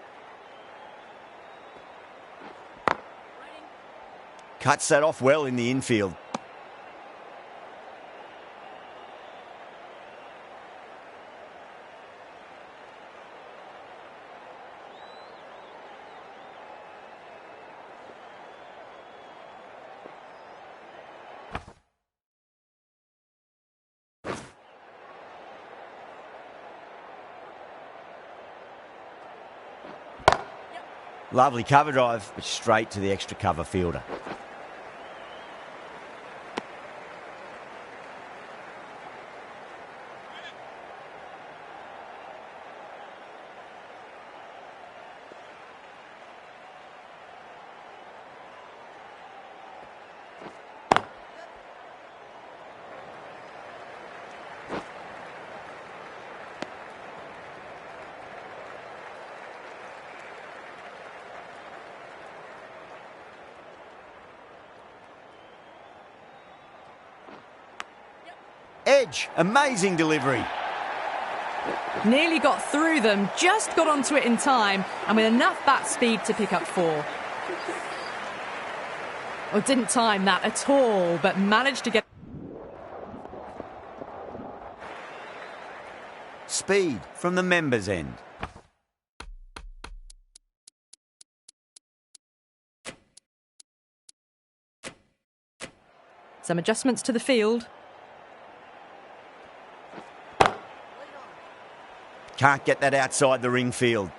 Cuts that off well in the infield. Lovely cover drive, but straight to the extra cover fielder. Edge, amazing delivery. Nearly got through them, just got onto it in time, and with enough bat speed to pick up 4. Or didn't time that at all, but managed to get... Speed from the members' end. Some adjustments to the field. Can't get that outside the ring field.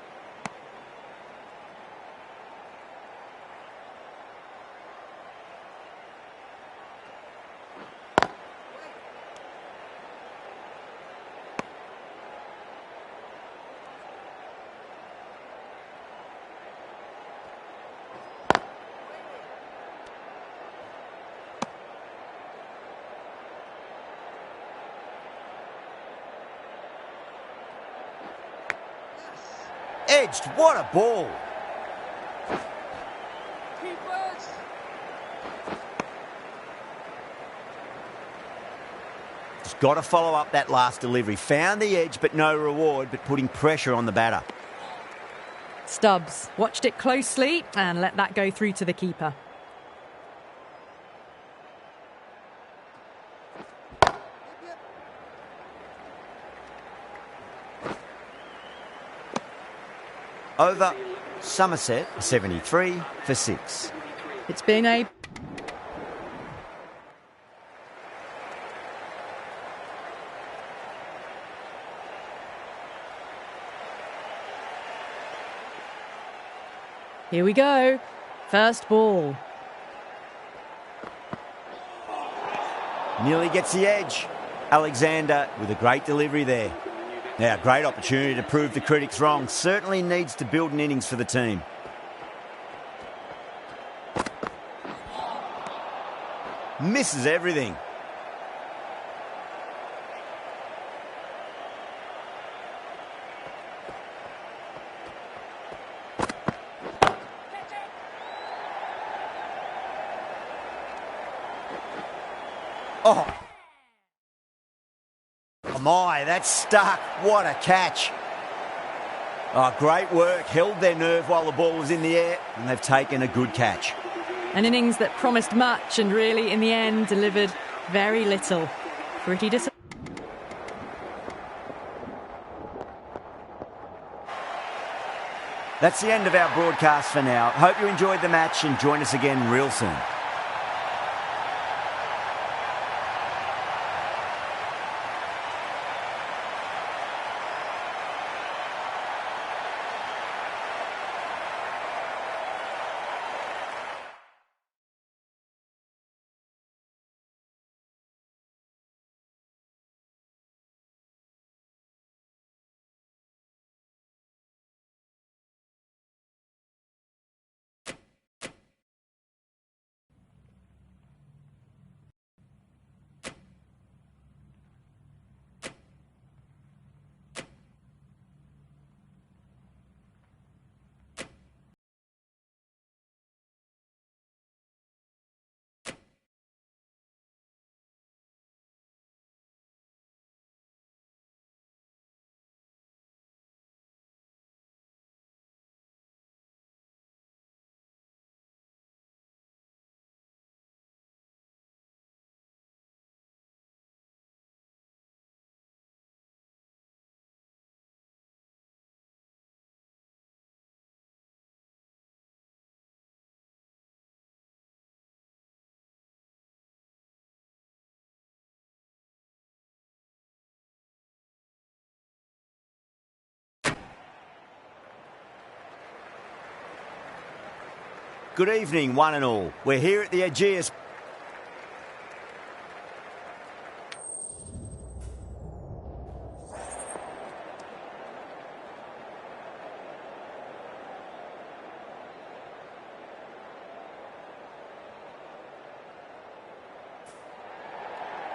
Edged, what a ball. Just got to follow up that last delivery. Found the edge, but no reward, but putting pressure on the batter. Stubbs watched it closely and let that go through to the keeper. Over, Somerset, 73 for 6. It's been a... Here we go. First ball. Nearly gets the edge. Alexander with a great delivery there. Now, great opportunity to prove the critics wrong. Certainly needs to build an innings for the team. Misses everything. Oh. Oh my, that's stuck. What a catch. Oh, great work. Held their nerve while the ball was in the air, and they've taken a good catch. An innings that promised much and really, in the end, delivered very little. Pretty disappointing. That's the end of our broadcast for now. Hope you enjoyed the match and join us again real soon. Good evening, one and all. We're here at the Aegeus.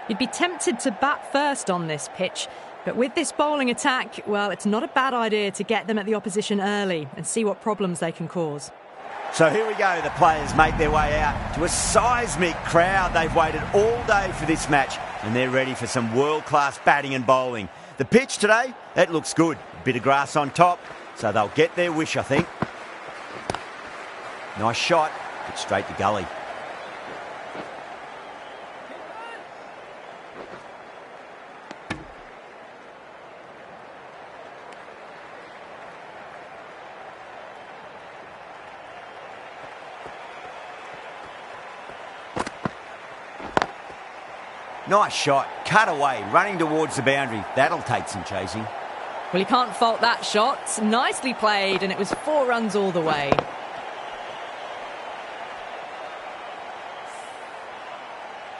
You'd be tempted to bat first on this pitch, but with this bowling attack, well, it's not a bad idea to get them at the opposition early and see what problems they can cause. So here we go, the players make their way out to a seismic crowd. They've waited all day for this match and they're ready for some world-class batting and bowling. The pitch today, it looks good. A bit of grass on top, so they'll get their wish, I think. Nice shot, but straight to gully. Nice shot, cut away, running towards the boundary. That'll take some chasing. Well, you can't fault that shot. Nicely played, and it was 4 runs all the way.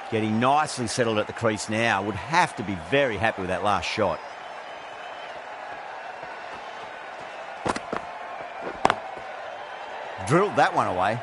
Getting nicely settled at the crease now. Would have to be very happy with that last shot. Drilled that one away.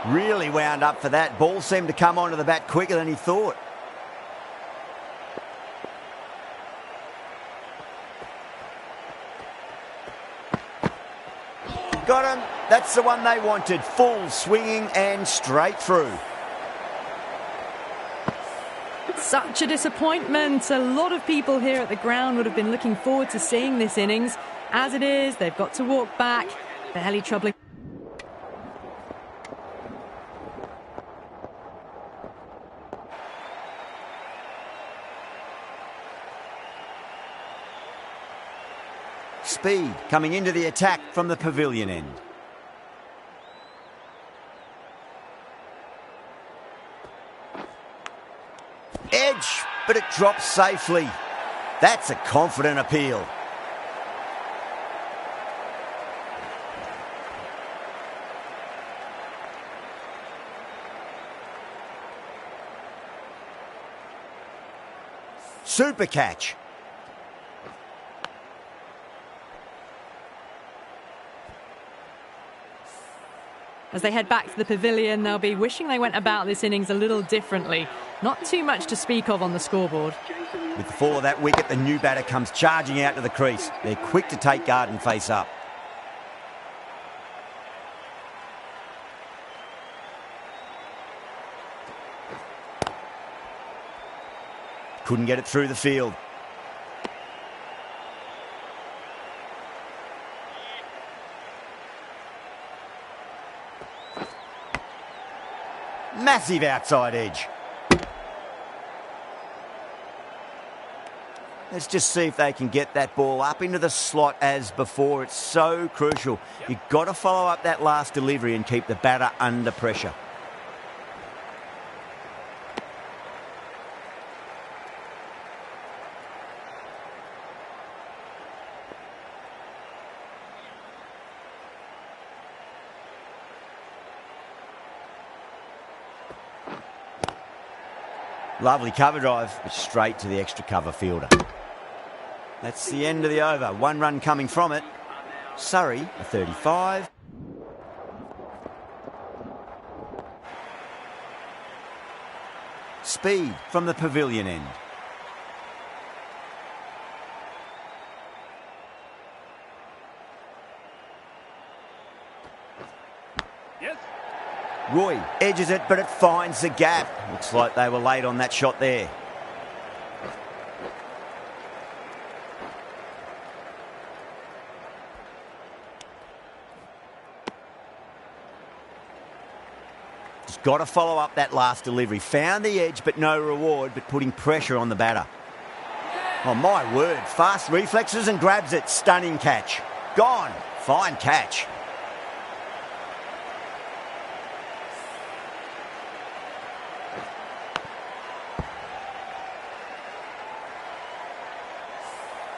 Really wound up for that. Ball seemed to come onto the bat quicker than he thought. Got him. That's the one they wanted. Full swinging and straight through. Such a disappointment. A lot of people here at the ground would have been looking forward to seeing this innings. As it is, they've got to walk back. Barely troubling. Speed coming into the attack from the pavilion end. Edge, but it drops safely. That's a confident appeal. Super catch. As they head back to the pavilion, they'll be wishing they went about this innings a little differently. Not too much to speak of on the scoreboard. With the fall of that wicket, the new batter comes charging out to the crease. They're quick to take guard and face up. Couldn't get it through the field. Massive outside edge. Let's just see if they can get that ball up into the slot as before. It's so crucial. You've got to follow up that last delivery and keep the batter under pressure. Lovely cover drive, but straight to the extra cover fielder. That's the end of the over. 1 run coming from it. Surrey, a 35. Speed from the pavilion end. Roy edges it, but it finds the gap. Looks like they were late on that shot there. got to follow up that last delivery. Found the edge, but no reward, but putting pressure on the batter. Oh, my word. Fast reflexes and grabs it. Stunning catch. Gone. Fine catch.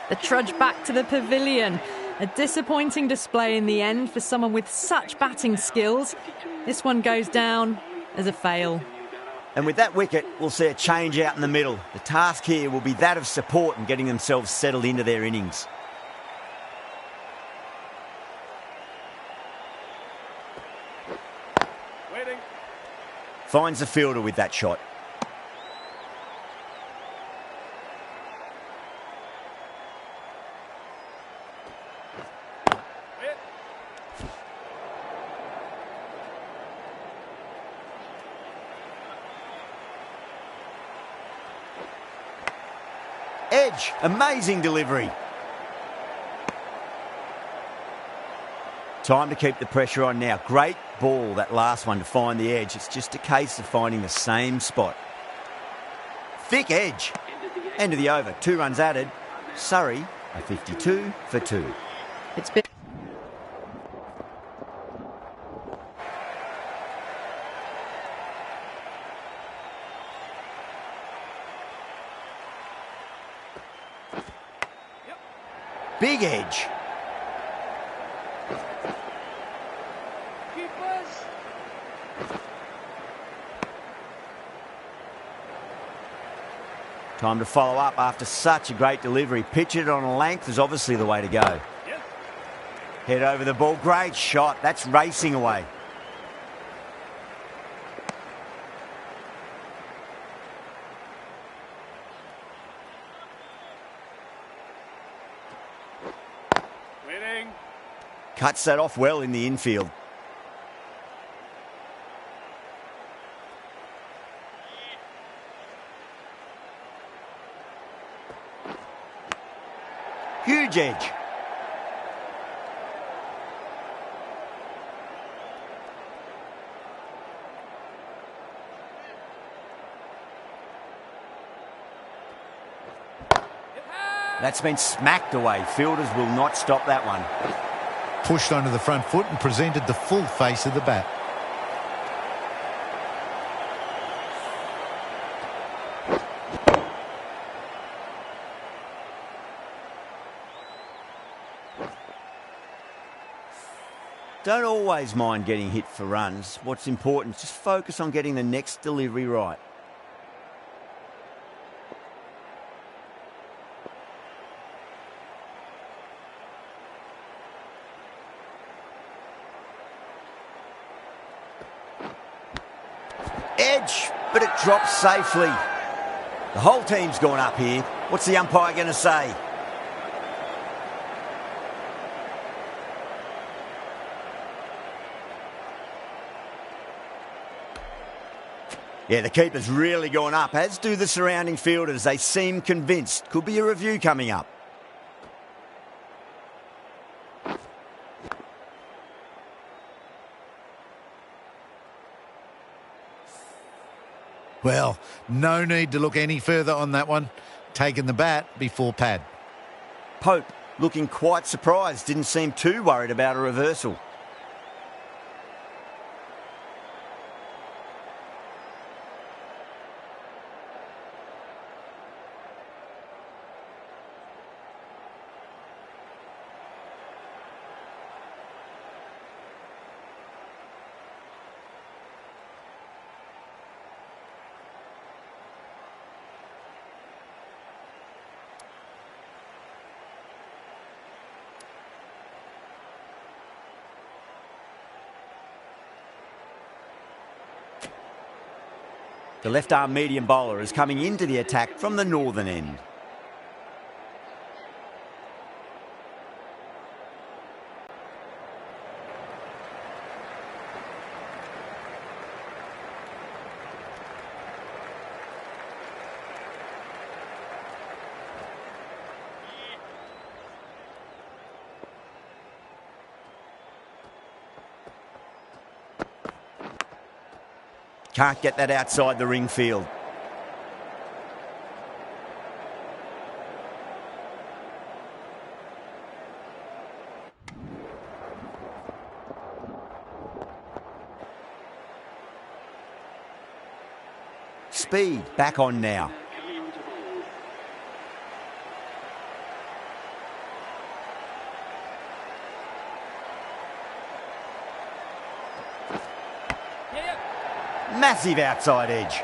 The trudge back to the pavilion. A disappointing display in the end for someone with such batting skills. This one goes down as a fail. And with that wicket, we'll see a change out in the middle. The task here will be that of support and getting themselves settled into their innings. Waiting. Finds the fielder with that shot. Edge, amazing delivery. Time to keep the pressure on now. Great ball, that last one, to find the edge. It's just a case of finding the same spot. Thick edge. End of the over. 2 runs added. Surrey are 52 for 2. It's been... Big edge. Time to follow up after such a great delivery. Pitch it on a length is obviously the way to go. Head over the ball. Great shot. That's racing away. Cuts that off well in the infield. Huge edge. That's been smacked away. Fielders will not stop that one. Pushed onto the front foot and presented the full face of the bat. Don't always mind getting hit for runs. What's important is just focus on getting the next delivery right. Edge, but it drops safely. The whole team's gone up here. What's the umpire going to say? Yeah, the keeper's really gone up, as do the surrounding fielders. They seem convinced. Could be a review coming up. Well, no need to look any further on that one. Taking the bat before pad. Pope looking quite surprised. Didn't seem too worried about a reversal. The left-arm medium bowler is coming into the attack from the northern end. Can't get that outside the ring field. Speed back on now. Massive outside edge.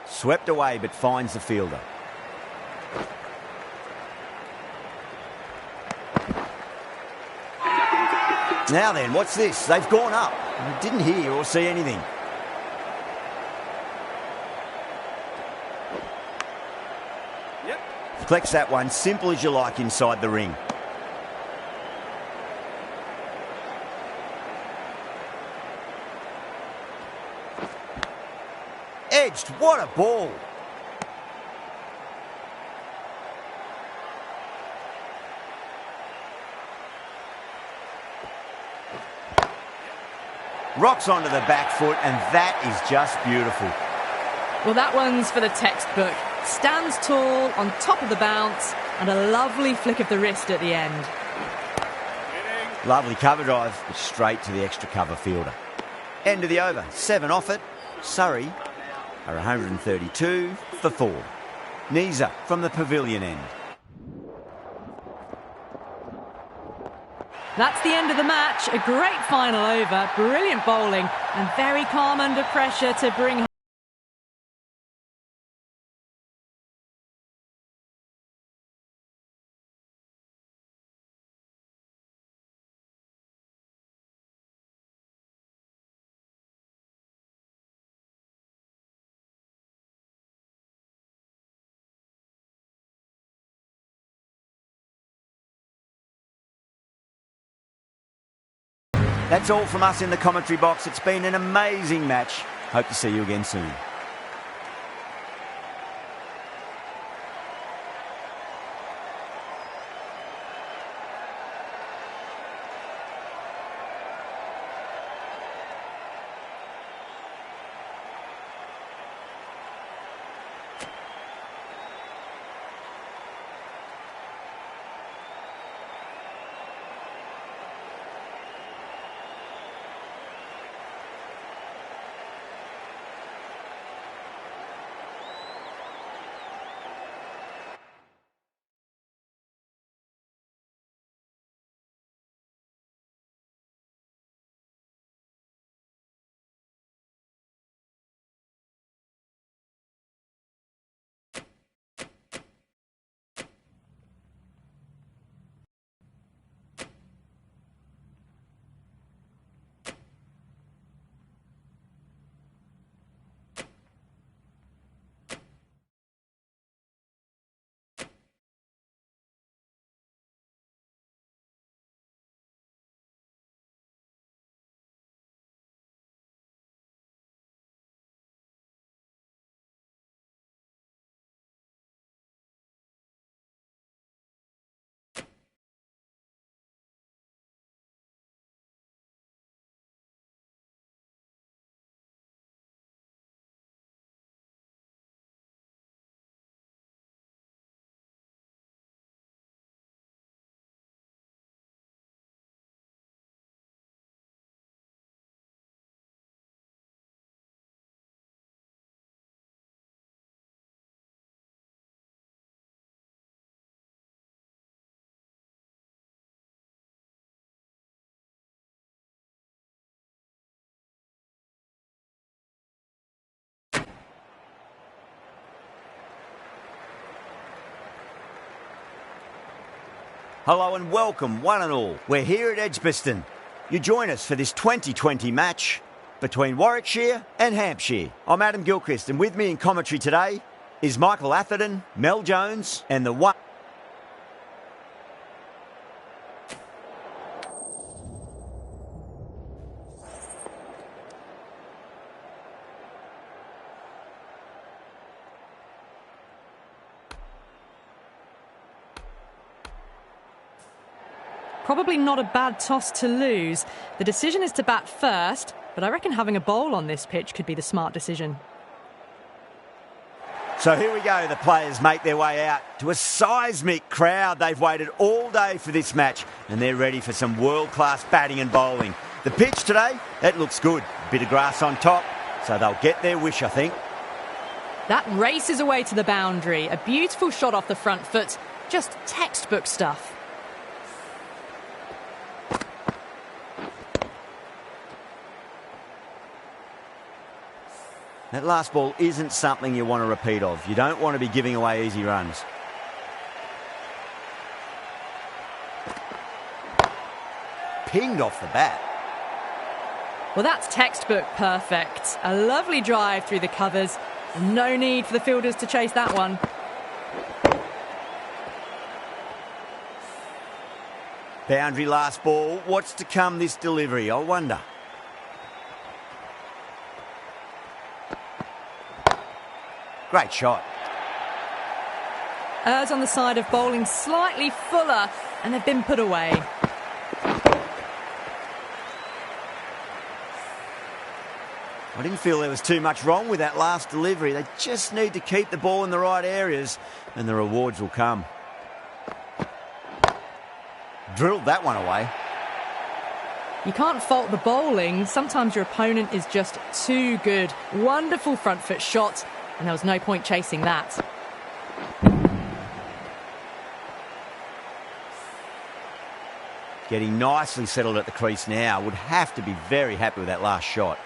Swept away but finds the fielder. Now then, what's this? They've gone up. I didn't hear or see anything. Flex that one, simple as you like inside the ring. Edged, what a ball. Rocks onto the back foot, and that is just beautiful. Well, that one's for the textbook. Stands tall, on top of the bounce, and a lovely flick of the wrist at the end. Lovely cover drive, but straight to the extra cover fielder. End of the over, 7 off it. Surrey are 132 for 4. Nisa from the pavilion end. That's the end of the match. A great final over, brilliant bowling, and very calm under pressure to bring home. That's all from us in the commentary box. It's been an amazing match. Hope to see you again soon. Hello and welcome, one and all. We're here at Edgbaston. You join us for this 2020 match between Warwickshire and Hampshire. I'm Adam Gilchrist, and with me in commentary today is Michael Atherton, Mel Jones, and the one... Probably not a bad toss to lose. The decision is to bat first, but I reckon having a bowl on this pitch could be the smart decision. So here we go, the players make their way out to a seismic crowd. They've waited all day for this match and they're ready for some world-class batting and bowling. The pitch today, it looks good. A bit of grass on top, so they'll get their wish, I think. That races away to the boundary. A beautiful shot off the front foot. Just textbook stuff. That last ball isn't something you want to repeat of. You don't want to be giving away easy runs. Pinged off the bat. Well, that's textbook perfect. A lovely drive through the covers. No need for the fielders to chase that one. Boundary last ball. What's to come this delivery, I wonder. Great shot. Errs on the side of bowling slightly fuller, and they've been put away. I didn't feel there was too much wrong with that last delivery. They just need to keep the ball in the right areas and the rewards will come. Drilled that one away. You can't fault the bowling. Sometimes your opponent is just too good. Wonderful front foot shot, and there was no point chasing that. Getting nicely settled at the crease now. Would have to be very happy with that last shot.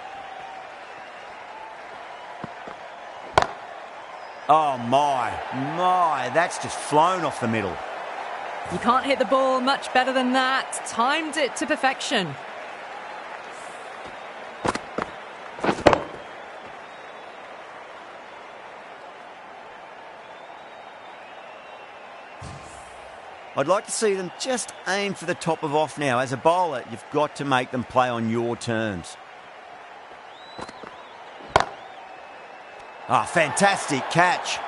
Oh my, that's just flown off the middle. You can't hit the ball much better than that. Timed it to perfection. I'd like to see them just aim for the top of off now. As a bowler, you've got to make them play on your terms. Ah, fantastic catch.